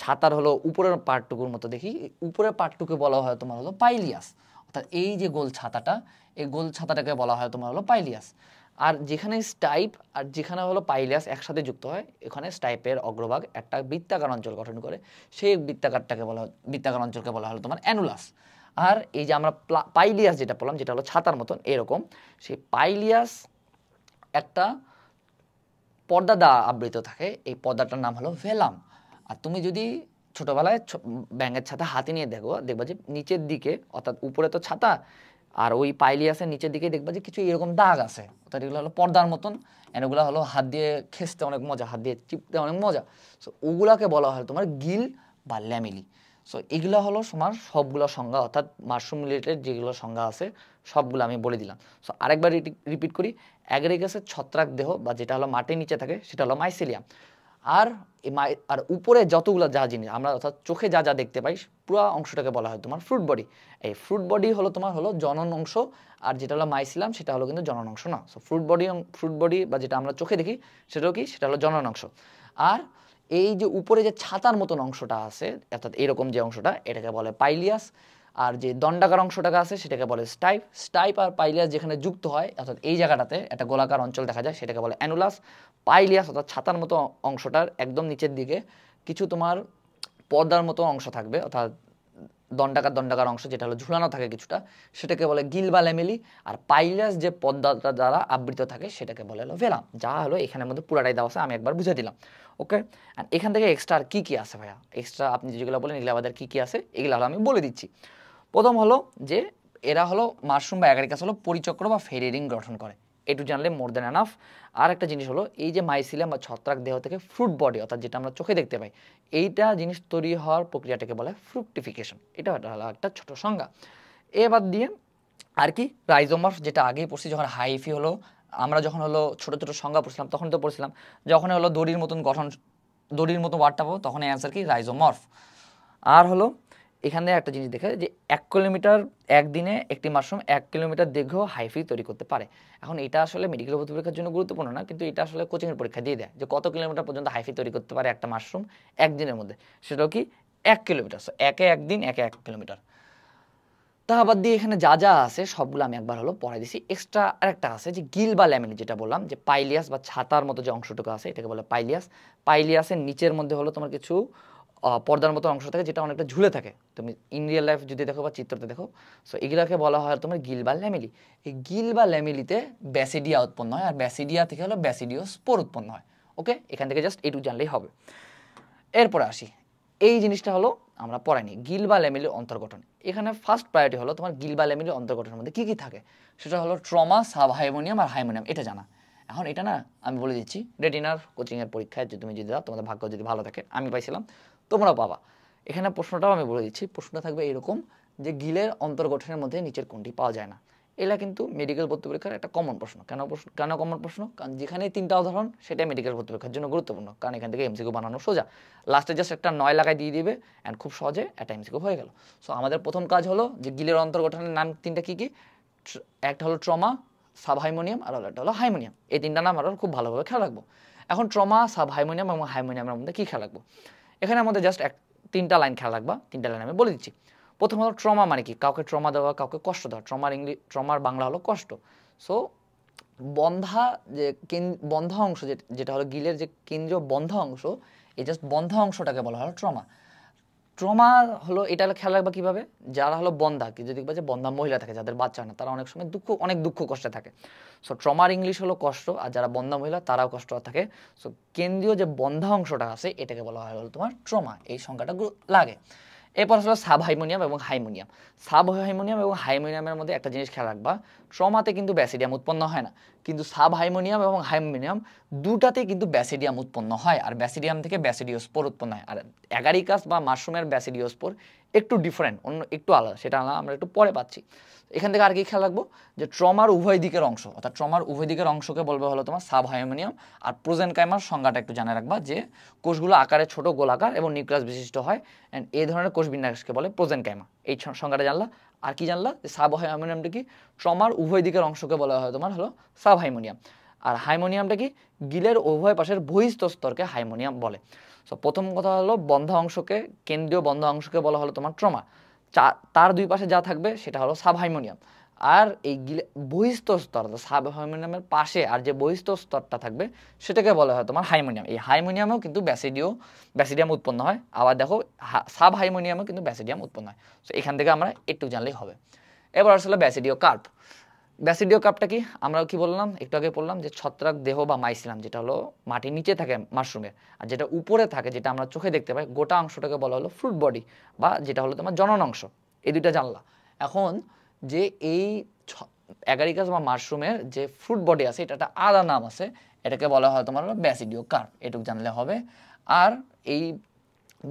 ছাতার হলো উপরের পার্টটুকুর মতো দেখি, উপরের পার্টটুকু বলা হয় তোমার হলো পাইলিয়াস। অর্থাৎ এই যে গোল ছাতাটা, এই গোল ছাতাটাকে বলা হয় তোমার হলো পাইলিয়াস। আর যেখানে স্টাইপ আর যেখানে হলো পাইলিয়াস একসাথে যুক্ত হয়, এখানে স্টাইপের অগ্রভাগ একটা বৃত্তাকার অঞ্চল গঠন করে, সেই বৃত্তাকার অঞ্চলকে বলা হলো তোমার অ্যানুলাস। আর এই যে আমরা পাইলিয়াস যেটা বললাম, যেটা হলো ছাতার মতন এরকম, সেই পাইলিয়াস একটা পর্দা দ্বারা আবৃত থাকে, এই পর্দাটার নাম হলো ভেলাম। আর তুমি যদি ছোটোবেলায় ব্যাঙের ছাতা হাতে নিয়ে দেখবা যে নিচের দিকে, অর্থাৎ উপরে তো ছাতা আর ওই পাইলিয়াসের নিচের দিকে দেখবা যে কিছু এরকম দাগ আছে, অর্থাৎ এগুলো হলো পর্দার মতন, এন্ড ওগুলো হলো হাত দিয়ে খেসতে অনেক মজা, হাত দিয়ে চিপতে অনেক মজা। সো ওগুলাকে বলা হয় তোমার গিল বা ল্যামেলি। সো এগুলো হলো তোমার সবগুলো সংজ্ঞা, অর্থাৎ মাশরুম রিলেটেড যেগুলো সংজ্ঞা আছে সবগুলো আমি বলে দিলাম। সো আরেকবার রিপিট করি, অ্যাগারিকাসের ছত্রাক দেহ বা যেটা হলো মাটির নিচে থাকে সেটা হলো মাইসেলিয়াম। আর আর উপরে যতগুলো যা জিনিস আমরা অর্থাৎ চোখে যা যা দেখতে পাই পুরো অংশটাকে বলা হয় তোমার ফ্রুট বডি। এই ফ্রুট বডি হলো তোমার হলো জনন অংশ, আর যেটা হলো মাইসিলাম সেটা হলো কিন্তু জনন অংশ না। সো ফ্রুট বডি বা যেটা আমরা চোখে দেখি সেটাও কি, সেটা হলো জনন অংশ। আর এই যে উপরে যে ছাতার মতন অংশটা আছে, অর্থাৎ এরকম যে অংশটা, এটাকে বলে পাইলিয়াস। আর যে দণ্ডাকার অংশটাকে আছে সেটাকে বলে স্টাইপ। স্টাইপ আর পাইলিয়াস যেখানে যুক্ত হয়, অর্থাৎ এই জায়গাটাতে একটা গোলাকার অঞ্চল দেখা যায়, সেটাকে বলে অ্যানুলাস। পাইলিয়াস অর্থাৎ ছাতার মতো অংশটার একদম নিচের দিকে কিছু তোমার পর্দার মতো অংশ থাকবে, অর্থাৎ দণ্ডাকার অংশ যেটা হলো ঝুলানো থাকে কিছুটা, সেটাকে বলে গিল বা ল্যামেলি। আর পাইলাস যে পর্দাটা দ্বারা আবৃত থাকে সেটাকে বলে হলো ভেলাম। যা হলো এখানের মধ্যে পুরাটাই দেওয়া আছে, আমি একবার বুঝে দিলাম। ওকে, আর এখান থেকে এক্সট্রা আর কি আছে ভাইয়া, এক্সট্রা আপনি যেগুলো বলেন এগুলো আমাদের কি আছে এগুলো হলো আমি বলে দিচ্ছি। প্রথম হলো যে এরা হলো মাশরুম বা অ্যাগারিকাস হলো পরিচক্র বা ফেরি রিং গঠন করে, এটু জানলে মোর দেন এনাফ। আর একটা জিনিস হলো এই যে মাইসিলিয়াম বা ছত্রাক দেহ থেকে ফ্রুট বডি, অর্থাৎ যেটা আমরা চোখে দেখতে পাই, এইটা জিনিস তৈরি হওয়ার প্রক্রিয়াটাকে বলে ফ্রুকটিফিকেশন। এটা হলো একটা ছোট সংজ্ঞা। এবার দিয়ে আর কি রাইজোমার্ফ, যেটা আগেই পড়ছি যখন হাইফি হলো, আমরা যখন হলো ছোট ছোট সংজ্ঞা পড়ছিলাম তখন তো পড়ছিলাম, যখন হলো দড়ির মতন গঠন, দড়ির মতো ওয়ার্ডটা পাবো তখন অ্যান্সার কি রাইজোমর্ফ। আর হলো এখানে একটা জিনিস দেখে যে 1 কিলোমিটার একদিনে একটি মাশরুম 1 কিলোমিটার দীর্ঘ হাইফি তৈরি করতে পারে। এখন এটা আসলে মেডিকেল ভর্তি পরীক্ষার জন্য গুরুত্বপূর্ণ না, কিন্তু এটা আসলে কোচিংয়ের পরীক্ষা দিয়ে দেয় যে কত কিলোমিটার পর্যন্ত হাইফি তৈরি করতে পারে একটা মাশরুম একদিনের মধ্যে, সেটাও কি 1 কিলোমিটার। সো একে একদিন একে 1 কিলোমিটার। তা বাদ দিয়ে এখানে যা যা আছে সবগুলো আমি একবার হলো পড়াই দিছি। এক্সট্রা আরেকটা আছে যে গিল বা ল্যামিনি, যেটা বললাম যে পাইলিয়াস বা ছাতার মতো যে অংশটুকু আছে এটাকে বলে পাইলিয়াস। পাইলিয়াসের নিচের মধ্যে হলো তোমার কিছু পর্দার মতো অংশ থাকে যেটা অনেকটা ঝুলে থাকে, তুমি ইন রিয়েল লাইফ যদি দেখো বা চিত্রতে দেখো। সো এগুলোকে বলা হয় তোমার গিল বা ল্যামিলি। এই গিল বা ল্যামিলিতে ব্যাসিডিয়া উৎপন্ন হয়, আর ব্যাসিডিয়া থেকে হলো ব্যাসিডিও স্পোর উৎপন্ন হয়। ওকে, এখান থেকে জাস্ট এইটুকু জানলেই হবে। এরপরে আসি, এই জিনিসটা হলো আমরা পড়াইনি গিল বা ল্যামিলির অন্তর্গঠন। এখানে ফার্স্ট প্রায়োরিটি হলো তোমার গিল বা ল্যামিলির অন্তর্গঠনের মধ্যে কী কী থাকে, সেটা হলো ট্রমা, সাব হাইমোনিয়াম আর হাইমোনিয়াম, এটা জানা। এখন এটা না আমি বলে দিচ্ছি, রেটিনার কোচিংয়ের পরীক্ষায় যদি তুমি যদি দাও, তোমাদের ভাগ্য যদি ভালো থাকে, আমি পাইছিলাম, তোমরাও পাবা। এখানে প্রশ্নটাও আমি বলে দিচ্ছি, প্রশ্নটা থাকবে এরকম যে গিলের অন্তর্গঠনের মধ্যে নিচের কোনটি পাওয়া যায় না। এলা কিন্তু মেডিকেল ভর্তি পরীক্ষার একটা কমন প্রশ্ন। কেন কমন প্রশ্ন? কারণ যেখানে 3টা উদাহরণ সেটাই মেডিকেল ভর্তি পরীক্ষার জন্য গুরুত্বপূর্ণ, কারণ এখান থেকে এমসিকিউ বানানো সোজা। লাস্টে জাস্ট একটা 9 লাগাই দিয়ে দিবে অ্যান্ড খুব সহজে একটা এমসিকিউ হয়ে গেল। সো আমাদের প্রথম কাজ হলো যে গিলের অন্তর্গঠনের নাম 3টা কী কী, একটা হলো ট্রমা, সাব হাইমোনিয়াম আর একটা হলো হাইমোনিয়াম। এই 3টা নাম আমরা খুব ভালোভাবে খেয়াল রাখবো। এখন ট্রমা, সাব হাইমোনিয়াম এবং হাইমোনিয়ামের মধ্যে কী খেয়াল রাখবো, এখানে আমাদের জাস্ট 3টা লাইন খেয়াল রাখবা। 3টা লাইন আমি বলে দিচ্ছি। প্রথম হলো ট্রমা মানে কি, কাউকে ট্রমা দেওয়া, কাউকে কষ্ট দেওয়া। ট্রমার বাংলা হলো কষ্ট। সো বন্ধা যে বন্ধা অংশ যেটা হলো গিলের যে কেন্দ্রীয় বন্ধা অংশ, এই জাস্ট বন্ধা অংশটাকে বলা হলো ট্রমা। ট্রমা হলো এটা হলো খেয়াল রাখবা কীভাবে, যারা হলো বন্ধা, কি যদি দেখবা যে বন্ধা মহিলা থাকে যাদের বাচ্চা না, তারা অনেক সময় অনেক দুঃখ কষ্টে থাকে। সো ট্রমার ইংলিশ হলো কষ্ট, আর যারা বন্ধা মহিলা তারাও কষ্ট থাকে। সো কেন্দ্রীয় যে বন্ধা অংশটা আছে এটাকে বলা হয় হলো তোমার ট্রমা, এই সংখ্যাটা লাগে। এরপর হলো সাব হাইমোনিয়াম এবং হাইমোনিয়াম। সাব হাইমোনিয়াম এবং হাইমোনিয়ামের মধ্যে একটা জিনিস খেয়াল রাখবা, ট্রমাতে কিন্তু ব্যাসিডিয়াম উৎপন্ন হয় না, কিন্তু সাব হাইমোনিয়াম এবং হাইমোনিয়াম দুটাতেই কিন্তু ব্যাসিডিয়াম উৎপন্ন হয়, আর ব্যাসিডিয়াম থেকে ব্যাসিডিওস্পোর উৎপন্ন হয়। আর অ্যাগারিকাস বা মাশরুমের ব্যাসিডিওস্পোর একটু ডিফারেন্ট, অন্য একটু আলাদা, সেটা আমরা একটু পরে পাচ্ছি। এখান থেকে আর কি খেয়াল রাখবো যে ট্রমার উভয় দিকের অংশ, অর্থাৎ ট্রমার উভয় দিকের অংশকে বলবে হলো তোমার সাব হাইমোনিয়াম। আর প্রোজেনকাইমার সংজ্ঞাটা একটু জানা রাখবা যে কোষগুলো আকারে ছোট গোলাকার এবং নিউক্লিয়াস বিশিষ্ট হয়, অ্যান্ড এই ধরনের কোষ বিন্যাসকে বলে প্রোজেনকাইমা। এই সংজ্ঞাটা জানলা। আর কি জানলা যে সাব হাইমোনিয়ামটা কি, ট্রমার উভয় দিকের অংশকে বলা হয় তোমার হলো সাব হাইমোনিয়াম। আর হাইমোনিয়ামটা কি, গিলের উভয় পাশের বহিস্থ স্তরকে হাইমোনিয়াম বলে। সো প্রথম কথা হলো বন্ধা অংশকে, কেন্দ্রীয় বন্ধা অংশকে বলা হলো তোমার ট্রমা, তার দুই পাশে যা থাকবে সেটা হলো সাব হাইমোনিয়াম। আর এই বহিস্থ স্তর, সাব হাইমোনিয়ামের পাশে আর যে বহিস্থ স্তরটা থাকবে সেটাকে বলা হয় তোমার হাইমোনিয়াম। এই হাইমোনিয়ামেও কিন্তু ব্যাসিডিয়াম উৎপন্ন হয়। আবার দেখো সাব হাইমোনিয়ামেও কিন্তু ব্যাসিডিয়াম উৎপন্ন হয়। সো এখান থেকে আমরা একটু জানলেই হবে। এবার আসলে ব্যাসিডিও কার্প। ব্যাসিডিও কার্পটা কি, আমরা কি বললাম একটু আগে বললাম যে ছত্রাক দেহ বা মাইসিলাম, যেটা হলো মাটির নিচে থাকে মাশরুমের, আর যেটা উপরে থাকে যেটা আমরা চোখে দেখতে পাই গোটা অংশটাকে বলা হলো ফ্রুট বডি বা যেটা হলো তোমার জনন অংশ। এই দুইটা জানলা। এখন যে এই অ্যাগারিকাস বা মাশরুমের যে ফ্রুট বডি আছে এটা একটা আলাদা নাম আছে, এটাকে বলা হয় তোমার হলো ব্যাসিডিও কার্প, এটুকু জানলে হবে। আর এই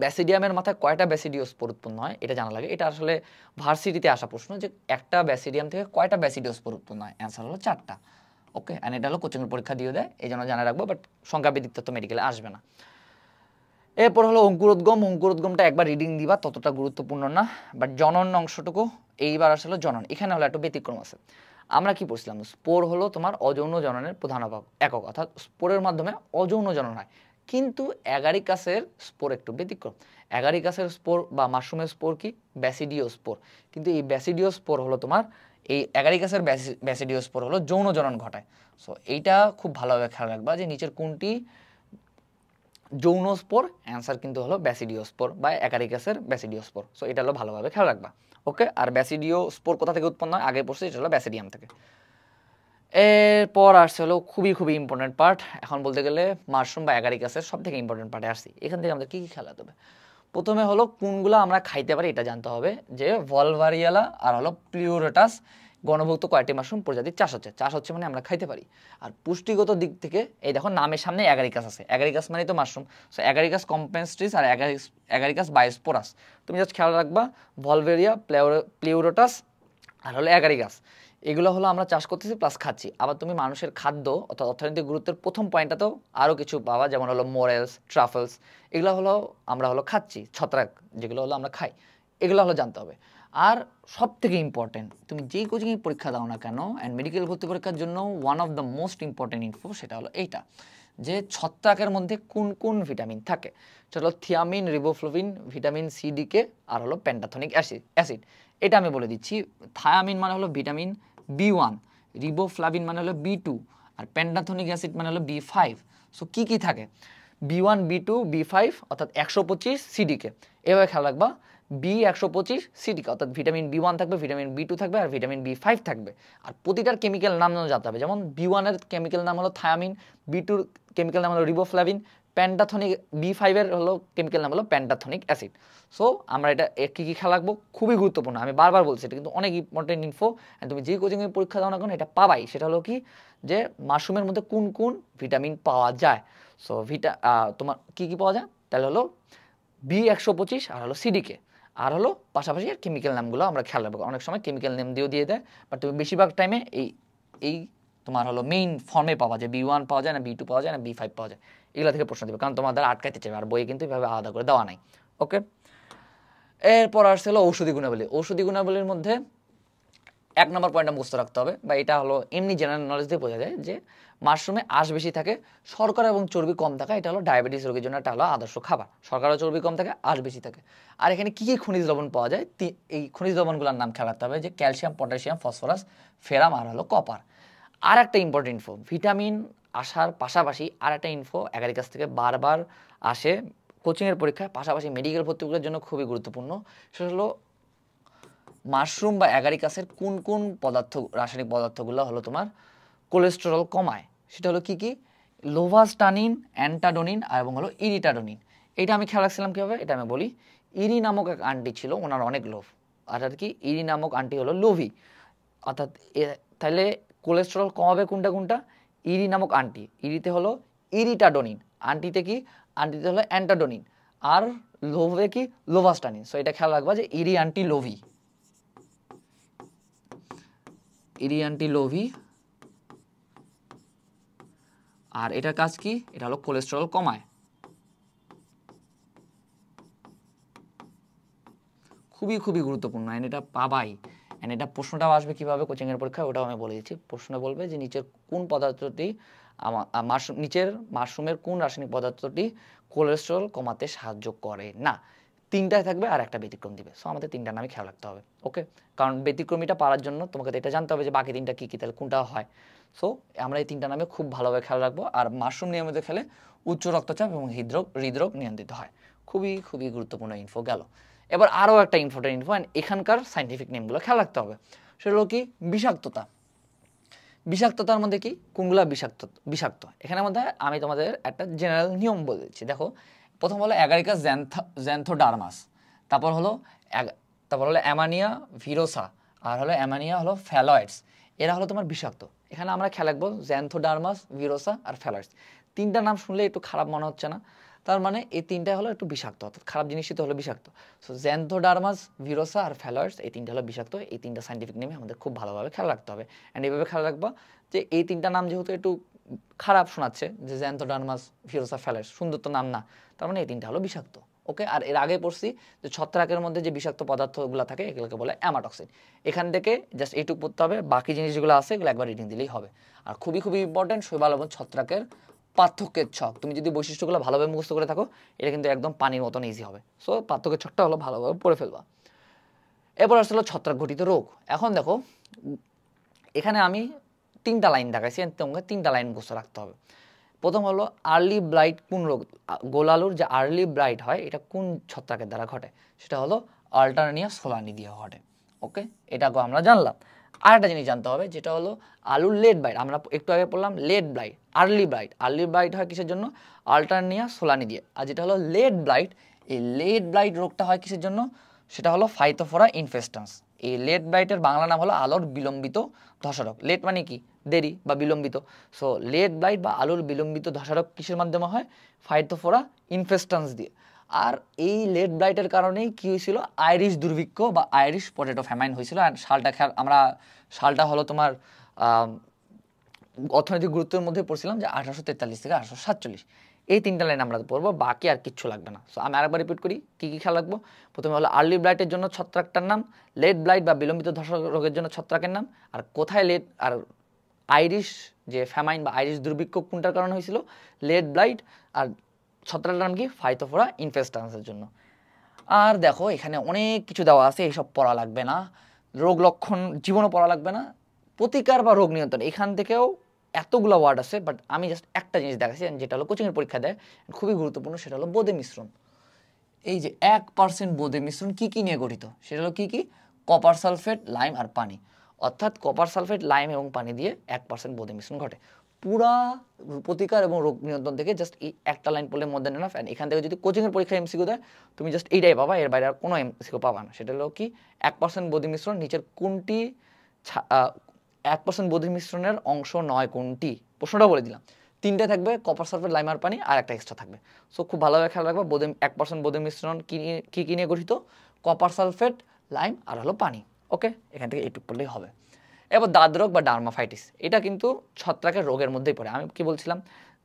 ব্যাসিডিয়ামের মাথায় কয়টা ব্যাসিডিও স্পোর উৎপন্ন হয় এটা জানা লাগে। এটা আসলে ভার্সিটিতে আসা প্রশ্ন যে একটা ব্যাসিডিয়াম থেকে কয়টা ব্যাসিডিও স্পোর উৎপন্ন হয়, অ্যান্সার হলো 4টা। ওকে, অ্যান্ড এটা হলো কোচিংয়ের পরীক্ষা দিয়ে দেয়, এই জন্য জানা রাখবো, বাট সংখ্যা ব্যতীত তো মেডিকেলে আসবে না। এরপর হলো অঙ্কুরোদ্গম। অঙ্কুরোদ্গমটা একবার রিডিং দিবা, ততটা গুরুত্বপূর্ণ না, বাট জনন অংশটুকু এইবার আসলে জনন, এখানে হলো একটা ব্যতিক্রম আছে। আমরা কি পড়ছিলাম, স্পোর হলো তোমার অযৌন জননের প্রধান একক, অর্থাৎ স্পোরের মাধ্যমে অযৌন জনন হয়। কিন্তু অ্যাগারিকাসের স্পোর একটু ব্যতিক্রম। অ্যাগারিকাসের স্পোর বা মাশরুমের স্পোর কি ব্যাসিডিও স্পোর, কিন্তু এই ব্যাসিডিও স্পোর হলো তোমার, এই অ্যাগারিকাসের ব্যাসিডিও স্পোর হলো যৌন জনন ঘটায়। সো এইটা খুব ভালোভাবে খেয়াল রাখবা যে নিচের কোনটি যৌন স্পোর, অ্যান্সার কিন্তু হলো ব্যাসিডিও স্পোর বা অ্যাগারিকাসের ব্যাসিডিও স্পোর। সো এটা হলো ভালোভাবে খেয়াল রাখবা। ওকে, আর ব্যাসিডিও স্পোর কোথা থেকে উৎপন্ন হয় আগে পড়ছে, এটা হলো ব্যাসিডিয়াম থেকে। এরপর আসছে হলো খুবই খুবই ইম্পর্টেন্ট পার্ট, এখন বলতে গেলে মাশরুম বা অ্যাগারিকাসের সব থেকে ইম্পর্টেন্ট পার্টে আসছি। এখান থেকে আমাদের কী কী খেলা হবে, প্রথমে হলো কোনগুলো আমরা খাইতে পারি এটা জানতে হবে, যে ভলভারিয়ালা আর হলো প্লিউরোটাস গণভুক্ত কয়েকটি মাশরুম প্রজাতির চাষ হচ্ছে মানে আমরা খাইতে পারি। আর পুষ্টিগত দিক থেকে এই দেখো নামের সামনে অ্যাগারিকাস আছে, অ্যাগারিকাস মানে তো মাশরুম, সো অ্যাগারিকাস কম্পেনস্ট্রিস আর অ্যাগারিকাস বায়োস্পোরাস, তুমি জাস্ট খেয়াল রাখবা ভলভেরিয়া, প্লিউরোটাস আর হলো অ্যাগারিকাস, এগুলো হলো আমরা চাষ করতেছি প্লাস খাচ্ছি। আবার তুমি মানুষের খাদ্য অর্থাৎ অর্থনৈতিক গুরুত্বের প্রথম পয়েন্টটাতেও আরও কিছু পাওয়া, যেমন হলো মোরেলস, ট্রাফলস, এগুলো হলো আমরা হলো খাচ্ছি, ছত্রাক যেগুলো হলো আমরা খাই, এগুলো হলো জানতে হবে। আর সব থেকে ইম্পর্টেন্ট, তুমি যেই কোচিংয়ে পরীক্ষা দাও না কেন অ্যান্ড মেডিকেল ভর্তি পরীক্ষার জন্য one of the most important info সেটা হলো এইটা, যে ছত্রাকের মধ্যে কোন কোন ভিটামিন থাকে। সেটা হলো থিয়ামিন, রিবোফ্লোভিন, ভিটামিন সি, ডিকে আর হলো পেন্টাথনিক অ্যাসিড। এটা আমি বলে দিচ্ছি, থায়ামিন মানে হলো ভিটামিন B1, রিবোফ্লাভিন মানে হলো B2, আর পেন্টাথনিক অ্যাসিড মানে হলো B5। সো কী কী থাকে, B1, B2, B5 অর্থাৎ 125 সিডিকে, এভাবে খেয়াল রাখবা, B125 সিডিকে অর্থাৎ ভিটামিন B1 থাকবে, ভিটামিন B2 থাকবে আর ভিটামিন B5 থাকবে। আর প্রতিটার কেমিক্যাল নাম জানতে হবে, যেমন B1 এর কেমিক্যাল নাম হলো থায়ামিন, B2 এর কেমিক্যাল নাম হলো রিবোফ্লাভিন, পেন্টাথনিক B5 এর হলো কেমিক্যাল নাম হলো পেন্টাথনিক অ্যাসিড। সো আমরা এটা কী কী খেয়াল রাখবো খুবই গুরুত্বপূর্ণ, আমি বারবার বলছি এটা কিন্তু অনেক ইম্পর্টেন্ট ইনফো, তুমি যে কোচিংয়ে পরীক্ষা দাও না কেন এটা পাবাই। সেটা হলো কি, যে মাশরুমের মধ্যে কোন কোন ভিটামিন পাওয়া যায়। সো তোমার কী কী পাওয়া যায়, তাহলে হলো B125 আর হলো সিডিকে, আর হলো পাশাপাশি কেমিক্যাল নামগুলো আমরা খেয়াল রাখবো, অনেক সময় কেমিক্যাল নেম দিয়েও দিয়ে দেয়, বাট তুমি বেশিরভাগ টাইমে এই তোমার হলো মেইন ফর্মে পাওয়া যায়, B1 পাওয়া যায় না, B2 পাওয়া যায় না, B5 পাওয়া যায়, এগুলো থেকে প্রশ্ন দেবে, কারণ তোমার দ্বারা আটকাইতে চাইবে, আর বইয়ে কিন্তু এভাবে আলাদা করে দেওয়া নাই। ওকে, এরপর আসছে হলো ঔষধি গুণাবলী। ঔষধি গুণাবলীর মধ্যে 1 নম্বর পয়েন্টটা মুখস্থ রাখতে হবে, বা এটা হলো এমনি জেনারেল নলেজ দিয়ে বোঝা যায় যে মাশরুমে আঁশ বেশি থাকে, শর্করা এবং চর্বি কম থাকা, এটা হলো ডায়াবেটিস রোগীর জন্য একটা হলো আদর্শ খাবার, শর্করা চর্বি কম থাকে, আঁশ বেশি থাকে। আর এখানে কী কী খনিজ লবণ পাওয়া যায়, এই খনিজ লবণগুলোর নাম খেয়াল রাখতে হবে, যে ক্যালসিয়াম, পটাশিয়াম, ফসফরাস, ফেরাম আর হলো কপার। আর একটা ইম্পর্টেন্ট ইনফো, ভিটামিন আসার পাশাপাশি আর একটা ইনফো অ্যাগারিকাস থেকে বারবার আসে কোচিংয়ের পরীক্ষায়, পাশাপাশি মেডিকেল ভর্তিগুলোর জন্য খুবই গুরুত্বপূর্ণ, সেটা হলো মাশরুম বা অ্যাগারিকাসের কোন কোন পদার্থ, রাসায়নিক পদার্থগুলো হলো তোমার কোলেস্টেরল কমায়। সেটা হলো কি কি, লোভাস্টানিন, অ্যান্টাডোনিন এবং হলো ইরিটাডোনিন। এটা আমি খেয়াল রাখছিলাম কীভাবে, এটা আমি বলি। ইরি নামক এক আন্টি ছিল, ওনার অনেক লোভ, অর্থাৎ কি ইরি নামক আন্টি হলো লোভী, অর্থাৎ তাহলে কোলেস্টেরল কমাবে কোনটা কোনটা, ইরি নামক আন্টি, ইরিতে হলো ইরিটাডোনিন, আন্টিতে কি, আন্টিতে হলো অ্যান্টাডোনিন, আর লোভে কি লোভাস্টানিন। সো এটা খেয়াল রাখবা যে ইরি আন্টি লোভী, ইরি আন্টি লোভী, আর এটার কাজ কি, এটা হলো কোলেস্টেরল কমায়। খুবই খুবই গুরুত্বপূর্ণ, এন্ড এটা পাবাই, এন্ড এটা প্রশ্নটাও আসবে কিভাবে কোচিংয়ের পরীক্ষায়, ওটাও আমি বলে দিচ্ছি। প্রশ্ন বলবে যে নিচের কোন পদার্থটি নিচের মাশরুমের কোন রাসায়নিক পদার্থটি কোলেস্টেরল কমাতে সাহায্য করে না, তিনটায় থাকবে আর একটা ব্যতিক্রম দিবে। সো আমাদের তিনটা নামই খেয়াল রাখতে হবে। ওকে, কারণ ব্যতিক্রমীটা পারার জন্য তোমাকে এটা জানতে হবে যে বাকি তিনটা কী কী, তাহলে কোনটা হয়। সো আমরা এই তিনটা নামে খুব ভালোভাবে খেয়াল রাখবো। আর মাশরুম নিয়মিত খেলে উচ্চ রক্তচাপ এবং হৃদরোগ নিয়ন্ত্রিত হয়। খুবই খুবই গুরুত্বপূর্ণ ইনফো গেল। এবার আরও একটা ইম্পর্টেন্ট ইনফো, অ্যান্ড এখানকার সাইন্টিফিক নেমগুলো খেয়াল রাখতে হবে। সেটা হলো কি, বিষাক্ততা। বিষাক্ততার মধ্যে কি কোনগুলা বিষাক্ত, এখানের মধ্যে আমি তোমাদের একটা জেনারেল নিয়ম বলে দিচ্ছি। দেখো, প্রথম হলো অ্যাগারিকাস জ্যান্থোডার্মাস, তারপর হলো অ্যামানিয়া ভিরোসা, আর হলো অ্যামানিয়া হলো ফ্যালয়েডস, এরা হলো তোমার বিষাক্ত। এখানে আমরা খেয়াল রাখবো জ্যান্থোডার্মাস, ভিরোসা আর ফ্যালয়েডস। তিনটা নাম শুনলে একটু খারাপ মনে হচ্ছে না? তার মানে এই তিনটা হলো একটু বিষাক্ত, অর্থাৎ খারাপ জিনিসই তো হলো বিষাক্ত। সো জ্যান্থোডার্মাস, ভিরোসা আর ফ্যালয়েডস এই তিনটা হলো বিষাক্ত। এই তিনটা সাইন্টিফিক নেমে আমাদের খুব ভালোভাবে খেয়াল রাখতে হবে। অ্যান্ড এইভাবে খেয়াল রাখবো যে এই তিনটা নাম যেহেতু একটু খারাপ শোনাচ্ছে, যে জ্যান্থোডার্মাস, ভিরোসা, ফ্যালয়েডস, সুন্দর তো নাম না, তার মানে এই তিনটা হলো বিষাক্ত। ওকে, আর এর আগে পড়ছি যে ছত্রাকের মধ্যে যে বিষাক্ত পদার্থগুলো থাকে এগুলোকে বলে অ্যামাটক্সিন। এখান থেকে জাস্ট এইটুকু পড়তে হবে, বাকি জিনিস যেগুলো আছে এগুলো একবার রিডিং দিলেই হবে। আর খুবই খুবই ইম্পর্টেন্ট, শৈবাল এবং ছত্রাকের পার্থক্যের ছক। তুমি যদি বৈশিষ্ট্যগুলো ভালোভাবে মুখস্থ করে থাকো, এটা কিন্তু একদম পানির মতন ইজি হবে। সো পার্থক্যের ছকটা হলো ভালোভাবে পড়ে ফেলবা। এরপর আসলে ছত্রাক ঘটিত রোগ। এখন দেখো এখানে আমি তিনটা লাইন দেখাইছি, তোমাকে তিনটা লাইন মুখস্থ রাখতে হবে। প্রথম হলো আর্লি ব্লাইট কোন রোগ, গোল আলুর যে আর্লি ব্লাইট হয় এটা কোন ছত্রাকের দ্বারা ঘটে, সেটা হলো অল্টারনিয়া সোলানি দিয়ে ঘটে। ওকে, এটাকে আমরা জানলাম। আর একটা জিনিস জানতে হবে, যেটা হলো আলুর লেট ব্লাইট। আমরা একটু আগে পড়লাম late blight, early blight. Early blight হয় কিসের জন্য? অল্টারনিয়া সোলানি দিয়ে। আর যেটা হলো লেট ব্লাইট, এই লেট ব্লাইট রোগটা হয় কিসের জন্য? সেটা হলো ফাইটোফোরা ইনফেস্টান্স। এই লেট ব্লাইটের বাংলা নাম হলো আলোর বিলম্বিত ধসারোগ। লেট মানে কি? দেরি বা বিলম্বিত। সো লেট ব্লাইট বা আলুর বিলম্বিত ধসারোগ কিসের মাধ্যমে হয়? ফাইটোফোরা ইনফেস্টান্স দিয়ে। আর এই লেট ব্লাইটের কারণেই কি হয়েছিল? আইরিশ দুর্ভিক্ষ বা আইরিশ পটেটো ফ্যামাইন হয়েছিল। আর সালটা আমরা সালটা হলো তোমার অর্থনৈতিক গুরুত্বের মধ্যে পড়ছিলাম যে 1843 থেকে 1847। এই তিনটা লাইন আমরা পড়বো, বাকি আর কিচ্ছু লাগবে না। সো আমি আরেকবার রিপিট করি কী কী খেয়াল রাখবো। প্রথমে হলো আর্লি ব্লাইটের জন্য ছত্রাকটার নাম, লেট ব্লাইট বা বিলম্বিত ধসা রোগের জন্য ছত্রাকের নাম, আর কোথায় লেট আর আইরিশ যে ফ্যামাইন বা আইরিশ দুর্ভিক্ষ কোনটার কারণে হয়েছিল? Late blight. আর ছত্রাকটার নাম কি? ফাইটোফোরা ইনফেস্টান্সের জন্য। আর দেখো এখানে অনেক কিছু দেওয়া আছে, এইসব পড়া লাগবে না। রোগ লক্ষণ জীবনও পড়া লাগবে না। প্রতিকার বা রোগ নিয়ন্ত্রণ এখান থেকেও এতগুলো ওয়ার্ড আছে, বাট আমি জাস্ট একটা জিনিস দেখাচ্ছি যেটা হলো কোচিংয়ের পরীক্ষা দেয়, খুবই গুরুত্বপূর্ণ। সেটা হলো বোদে মিশ্রণ। এই যে 1% বোদে মিশ্রণ কি কি নিয়ে গঠিত? সেটা হলো কি কি? কপার সালফেট, লাইম আর পানি। অর্থাৎ কপার সালফেট, লাইম এবং পানি দিয়ে 1% বোদে মিশ্রণ ঘটে। পুরা প্রতিকার এবং রোগ নিয়ন্ত্রণ থেকে জাস্ট এই একটা লাইন পড়লে মধ্যে এনাফ। অ্যান্ড এখান থেকে যদি কোচিংয়ের পরীক্ষা এমসিকিউ দেয়, তুমি জাস্ট এইটাই পাবা, এর বাইরে আর কোনো এমসিকিউ পাবা না। সেটা হলো কি? 1% বোদে মিশ্রণ নিচের কোনটি 1% বোদে মিশ্রণের অংশ নয় কোনটি? প্রশ্নটা বলে দিলাম। তিনটে থাকবে, কপার সালফেট, লাইম আর পানি, আর একটা এক্সট্রা থাকবে। সো খুব ভালোভাবে খেয়াল রাখবা 1% বোদে মিশ্রণ কি নিয়ে গঠিত? কপার সালফেট, লাইম আর হলো পানি। ওকে, এখান থেকে এইটুকু পড়লেই হবে। এবার দাঁত রোগ বা ডার্মাফাইটিস, এটা কিন্তু ছত্রাকের রোগের মধ্যেই পড়ে। আমি কি বলছিলাম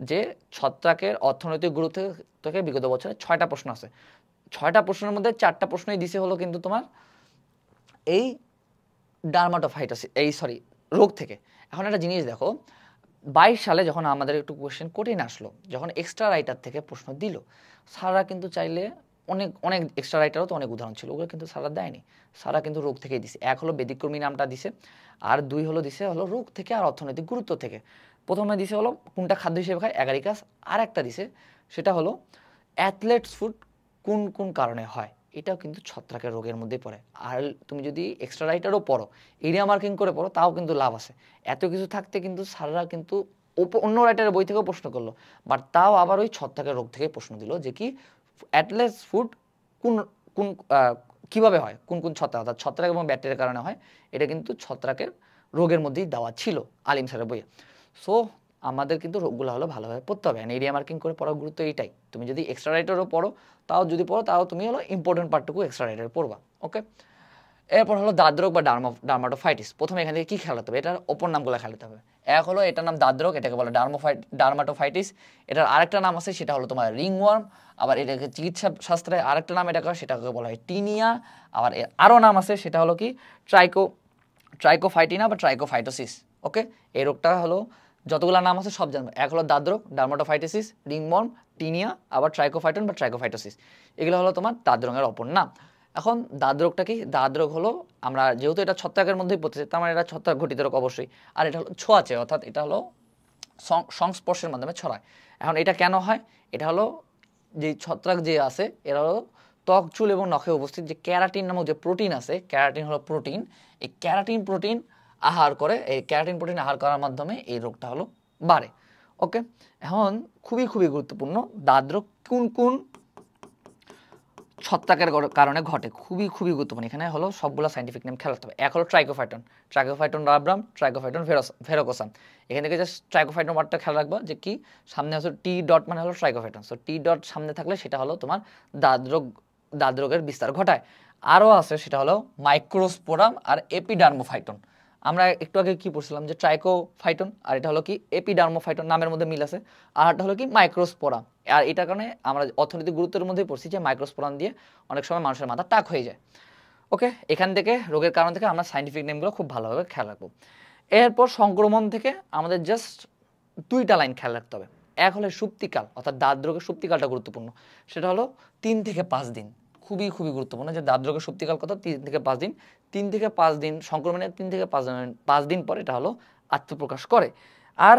যে ছত্রাকের অর্থনৈতিক গুরুত্ব থেকে বিগত বছরে 6টা প্রশ্ন আছে। 6টা প্রশ্নের মধ্যে 4টা প্রশ্নই দিছে হলো কিন্তু তোমার এই ডার্মাটোফাইটোসিস, রোগ থেকে। এখন একটা জিনিস দেখো, 22 সালে যখন আমাদের একটু কোয়েশ্চেন কঠিন আসলো, যখন এক্সট্রা রাইটার থেকে প্রশ্ন দিল, স্যাররা কিন্তু চাইলে অনেক অনেক এক্সট্রা রাইটারও তো অনেক উদাহরণ ছিল, ওগুলো কিন্তু স্যাররা দেয়নি। স্যাররা কিন্তু রোগ থেকেই দিছে। এক হলো ব্যতিক্রমী নামটা দিছে, আর দুই হলো দিছে হলো রোগ থেকে আর অর্থনৈতিক গুরুত্ব থেকে। প্রথমে দিছে হলো কোনটা খাদ্য হিসেবে খায়, অ্যাগারিকাস। আর একটা দিছে সেটা হলো অ্যাথলেটস ফুড কোন কোন কারণে হয়। এটাও কিন্তু ছত্রাকের রোগের মধ্যেই পড়ে। আর তুমি যদি এক্সট্রা রাইটারও পড়ো, এরিয়া মার্কিং করে পড়ো, তাও কিন্তু লাভ আছে। এত কিছু থাকতে কিন্তু স্যাররা কিন্তু অন্য রাইটারের বই থেকেও প্রশ্ন করলো, বাট তাও আবার ওই ছত্রাকের রোগ থেকে প্রশ্ন দিল যে কি অ্যাথলেটস ফুড কোন কোন কীভাবে হয়, কোন কোন ছত্রাক, অর্থাৎ ছত্রাক এবং ব্যাকটেরিয়ার কারণে হয়। এটা কিন্তু ছত্রাকের রোগের মধ্যেই দেওয়া ছিল আলিম স্যারের বইয়ে। সো আমাদের কিন্তু রোগগুলো হলো ভালোভাবে পড়তে হবে। এরিয়া মার্কিং করে পড়ার গুরুত্ব এইটাই। তুমি যদি এক্সট্রা রাইটারও পড়ো, তাও তুমি হলো ইম্পর্টেন্ট পার্টটুকু এক্সট্রা রাইটার পড়বা। ওকে, এরপর হলো দাঁত রোগ বা ডার্মাটোফাইটিস। প্রথমে এখান থেকে কী খেয়াল রাখতে হবে? এটার অপর নামগুলো খেয়াল রাখতে হবে। এক হলো এটার নাম দাঁত রোগ, এটাকে বলে ডার্মাটোফাইটিস। এটার আরেকটা নাম আছে, সেটা হলো তোমার রিংওয়ার্ম। আবার এটাকে চিকিৎসা শাস্ত্রে আরেকটা নাম সেটাকে বলা হয় টিনিয়া। আবার আরও নাম আছে, সেটা হলো কি ট্রাইকোফাইটিনা বা ট্রাইকোফাইটোসিস। ওকে, এই রোগটা হলো যতগুলো নাম আছে সব জানবো। এক হলো দাঁত রোগ, ডার্মাটোফাইটিস, রিংওয়ার্ম, টিনিয়া, আবার ট্রাইকোফাইটন বা ট্রাইকোফাইটোসিস। এগুলো হলো তোমার দাঁত রোগের অপর নাম। এখন দাঁত রোগটা কি? দাঁত রোগ হলো, আমরা যেহেতু এটা ছত্রাকের মধ্যেই পড়তেছে, তার মানে এটা ছত্রাক ঘটিত রোগ অবশ্যই। আর এটা হলো ছোঁয়াচে, অর্থাৎ এটা হলো সংস্পর্শের মাধ্যমে ছড়ায়। এখন এটা কেন হয়? এটা হলো যে ছত্রাক যে আছে, এরা হলো ত্বক, চুল এবং নখে উপস্থিত যে ক্যারাটিন নামক যে প্রোটিন আছে, ক্যারাটিন হলো প্রোটিন, এই ক্যারাটিন প্রোটিন আহার করে, এই ক্যারাটিন প্রোটিন আহার করার মাধ্যমে এই রোগটা হলো বাড়ে। ওকে, এখন খুবই খুবই গুরুত্বপূর্ণ, দাঁত রোগ কোন কোন ছত্রাকের কারণে ঘটে, খুবই খুবই গুরুত্বপূর্ণ। এখানে হলো সবগুলো সাইন্টিফিক নেম খেয়াল রাখতে হবে। এক হলো ট্রাইকোফাইটন, ট্রাইকোফাইটন রাব্রাম, ট্রাইকোফাইটন ভেরোকোসাম। এখান থেকে জাস্ট ট্রাইকোফাইটন ওয়ার্ডটা খেয়াল রাখবা যে কি সামনে আছে টি ডট মানে হলো ট্রাইকোফাইটন। সো টি ডট সামনে থাকলে সেটা হলো তোমার দাদরোগের বিস্তার ঘটায়। আরও আছে সেটা হলো মাইক্রোস্পোরাম আর এপিডার্মোফাইটন। আমরা একটু আগে কি পড়ছিলাম যে ট্রাইকোফাইটন, আর এটা হলো কি এপিডার্মোফাইটন, নামের মধ্যে মিল আছে। আর একটা হলো কি মাইক্রোস্পোরাম। আর এটার কারণে আমরা অর্থনৈতিক গুরুত্বের মধ্যেই পড়ছি যে মাইক্রোস্পোরাম দিয়ে অনেক সময় মানুষের মাথা টাক হয়ে যায়। ওকে, এখান থেকে রোগের কারণ থেকে আমরা সাইন্টিফিক নেমগুলো খুব ভালোভাবে খেয়াল রাখবো। এরপর সংক্রমণ থেকে আমাদের জাস্ট দুইটা লাইন খেয়াল রাখতে হবে। এক হলো সুপ্তিকাল, অর্থাৎ দাঁত রোগের সুপ্তিকালটা গুরুত্বপূর্ণ। সেটা হলো 3 থেকে 5 দিন, খুবই খুবই গুরুত্বপূর্ণ যে দাঁত রোগের সুপ্তিকাল কত, 3 থেকে 5 দিন। 3 থেকে 5 দিন সংক্রমণের 3 থেকে 5 দিন পর এটা হলো আত্মপ্রকাশ করে। আর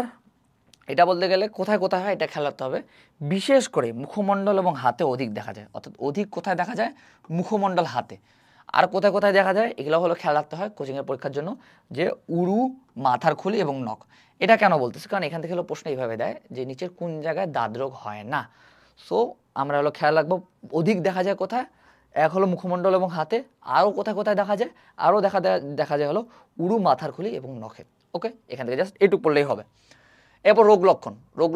এটা বলতে গেলে কোথায় কোথায় হয় এটা খেয়াল রাখতে হবে। বিশেষ করে মুখমণ্ডল এবং হাতে অধিক দেখা যায়, অর্থাৎ অধিক কোথায় দেখা যায়, মুখমণ্ডল হাতে। আর কোথায় কোথায় দেখা যায় এগুলো হলো খেয়াল রাখতে হয় কোচিংয়ের পরীক্ষার জন্য, যে উরু, মাথার খুলি এবং নখ। এটা কেন বলতেছি, কারণ এখান থেকে হলো প্রশ্ন এইভাবে দেয় যে নিচের কোন জায়গায় দাঁত রোগ হয় না। সো আমরা হলো খেয়াল রাখবো অধিক দেখা যায় কোথায়, এক হলো মুখমণ্ডল এবং হাতে, আরও কোথায় কোথায় দেখা যায়, আরও দেখা যায় হলো উরু, মাথার খুলি এবং নখে। ওকে, এখান থেকে জাস্ট এটুকু পড়লেই হবে। এরপর রোগ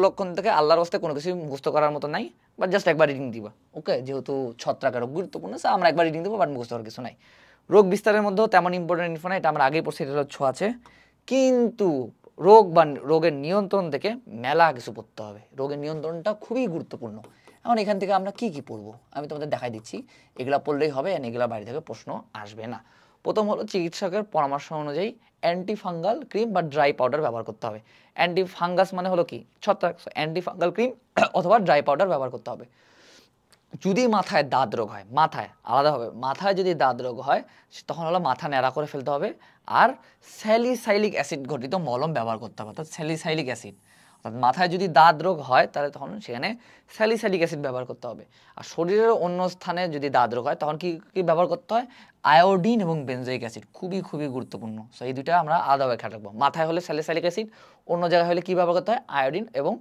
লক্ষণ থেকে আল্লাহর হস্তে কোনো কিছু মুখস্থ করার মতো নাই, বাট জাস্ট একবার রিডিং দিবা। ওকে, যেহেতু ছত্রাকের রোগ গুরুত্বপূর্ণ, আমরা একবার রিডিং দেবো, বাট মুখস্থ করার কিছু নাই। রোগ বিস্তারের মধ্যেও তেমন ইম্পর্টেন্ট ইনফো নাই, এটা আমরা আগেই পড়ছি, এটা হলো ছোঁয়াচে। কিন্তু রোগ বা রোগের নিয়ন্ত্রণ থেকে মেলা কিছু পড়তে হবে। রোগের নিয়ন্ত্রণটা খুবই গুরুত্বপূর্ণ। এখন এখান থেকে আমরা কি কি পড়বো আমি তোমাদের দেখাই দিচ্ছি, এগুলা পড়লেই হবে, এগুলা বাইরে থেকে প্রশ্ন আসবে না। প্রথম হলো চিকিৎসকের পরামর্শ অনুযায়ী অ্যান্টিফাঙ্গাল ক্রিম বা ড্রাই পাউডার ব্যবহার করতে হবে। অ্যান্টিফাঙ্গাস মানে হলো কি ছত্রাক, অ্যান্টিফাঙ্গাল ক্রিম অথবা ড্রাই পাউডার ব্যবহার করতে হবে। যদি মাথায় দাঁত রোগ হয়, মাথায় আলাদাভাবে, মাথায় যদি দাঁত রোগ হয় তখন হলো মাথা ন্যাড়া করে ফেলতে হবে। আর স্যালিসাইলিক অ্যাসিড ঘটিত মলম ব্যবহার করতে হবে, অর্থাৎ স্যালিসাইলিক অ্যাসিড। অর্থাৎ মাথায় যদি দাঁত রোগ হয় তাহলে তখন সেখানে স্যালিসাইলিক অ্যাসিড ব্যবহার করতে হবে। আর শরীরের অন্য স্থানে যদি দাঁত রোগ হয় তখন কি কি ব্যবহার করতে হয়, আয়োডিন এবং বেনজোইক অ্যাসিড, খুবই খুবই গুরুত্বপূর্ণ। সো এই দুইটা আমরা আলাদাভাবে খেয়াল রাখবো। মাথায় হলে স্যালিসাইলিক অ্যাসিড, অন্য জায়গায় হলে কী ব্যবহার করতে হয়, আয়োডিন এবং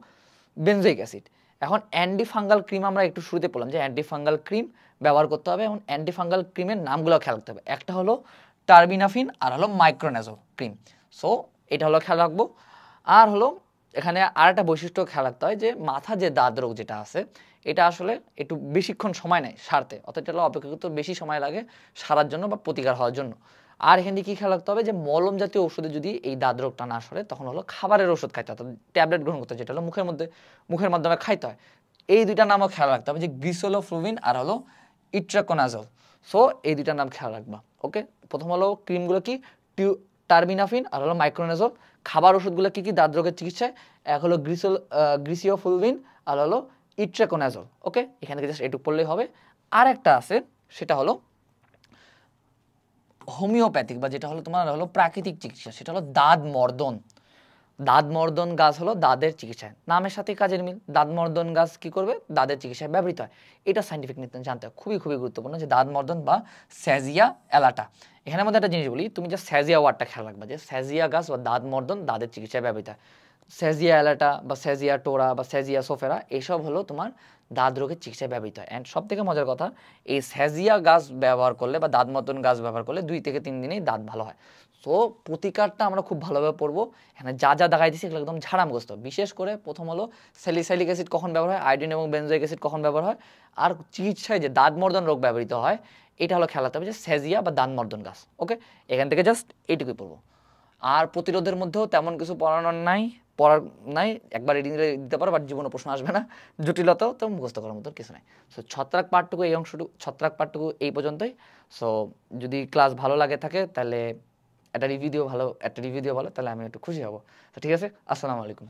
বেনজোইক অ্যাসিড। এখন অ্যান্টিফাঙ্গাল ক্রিম আমরা একটু শুরুতে বললাম যে অ্যান্টিফাঙ্গাল ক্রিম ব্যবহার করতে হবে, এবং অ্যান্টিফাঙ্গাল ক্রিমের নামগুলো খেয়াল রাখতে হবে। একটা হলো টার্বিনাফিন আর হলো মাইক্রোনাজল ক্রিম। সো এটা হলো খেয়াল রাখবো। আর হলো এখানে আর একটা বৈশিষ্ট্য খেয়াল রাখতে হয় যে মাথা যে দাঁত রোগ যেটা আছে এটা আসলে একটু বেশিক্ষণ সময় নেয় সারতে, অর্থাৎ এটা অপেক্ষাকৃত বেশি সময় লাগে সারার জন্য বা প্রতিকার হওয়ার জন্য। আর এখান থেকে কী খেয়াল রাখতে হবে যে মলম জাতীয় ওষুধে যদি এই দাঁত রোগটা না সরে তখন হলো খাবারের ওষুধ খাইতে হয়, অর্থাৎ ট্যাবলেট গ্রহণ করতে হয়, যেটা হলো মুখের মাধ্যমে খাইতে হয়। এই দুইটা নামও খেয়াল রাখতে হবে, যে গ্রিসোলোফ্লুভিন আর হলো ইট্রাকোনাজল। সো এই দুইটার নাম খেয়াল রাখবা। ওকে, প্রথম হলো ক্রিমগুলো কি, টার্বিনাফিন আর হলো মাইক্রোনাজল। খাবার ওষুধগুলো কি কি দাঁত রোগের চিকিৎসায়, এক হলো গ্রিসিওফুলভিন আর হলো ইট্রাকোনাজল। ওকে, এখান থেকে জাস্ট এটুকু পড়লেই হবে। আর একটা আছে সেটা হলো হোমিওপ্যাথিক, বা যেটা হলো তোমার হলো প্রাকৃতিক চিকিৎসা, সেটা হলো দাঁত মর্দন গাছ হলো দাঁতের চিকিৎসায়, নামের সাথে কাজের মিল। দাঁত মর্দন গাছ কি করবে, দাঁতের চিকিৎসায় ব্যবহৃত হয়। এটা সাইন্টিফিক জানতে হয়, খুবই খুবই গুরুত্বপূর্ণ, যে দাঁত মর্দন বা স্যাজিয়া অ্যালাটা। এখানের মধ্যে একটা জিনিস বলি, তুমি যে স্যাজিয়া ওয়ার্ডটা খেয়াল রাখবা, যে স্যাজিয়া গাছ বা দাঁত মর্দন দাঁতের চিকিৎসায় ব্যবহৃত হয়। স্যাজিয়া অ্যালাটা বা স্যাজিয়া টোরা বা স্যাজিয়া সোফেরা এসব হলো তোমার দাঁত রোগের চিকিৎসায় ব্যবহৃত হয়। অ্যান্ড সব থেকে মজার কথা, এই স্যাজিয়া গাছ ব্যবহার করলে বা দাঁত মর্দন গাছ ব্যবহার করলে 2 থেকে 3 দিনেই দাঁত ভালো হয়। সো প্রতিকারটা আমরা খুব ভালোভাবে পড়বো। এখানে যা যা দেখাই দিচ্ছি এগুলো একদম ঝাড়া মুখস্থ। বিশেষ করে প্রথম হলো স্যালিসাইলিক অ্যাসিড কখন ব্যবহার হয়, আয়োডিন এবং বেনজোইক অ্যাসিড কখন ব্যবহার হয়, আর চিকিৎসায় যে দাঁত মর্দন রোগ ব্যবহৃত হয় এটা হলো খেয়াল রাখতে হবে, যে স্যাজিয়া বা দাঁত মর্দন গাছ। ওকে, এখান থেকে জাস্ট এইটুকুই পড়বো। আর প্রতিরোধের মধ্যেও তেমন কিছু পড়ার নাই, একবার রিডিং দিতে পারো, বাট জীবনে প্রশ্ন আসবে না, জটিলতাও তো মুখস্থ করার মতো কিছু নাই। সো ছত্রাক পার্টটুকু এই পর্যন্তই। সো যদি ক্লাস ভালো লাগে থাকে তাহলে একটা রিভিউ দিও ভালো, তাহলে আমি একটু খুশি হব। তো ঠিক আছে, আসসালামু আলাইকুম।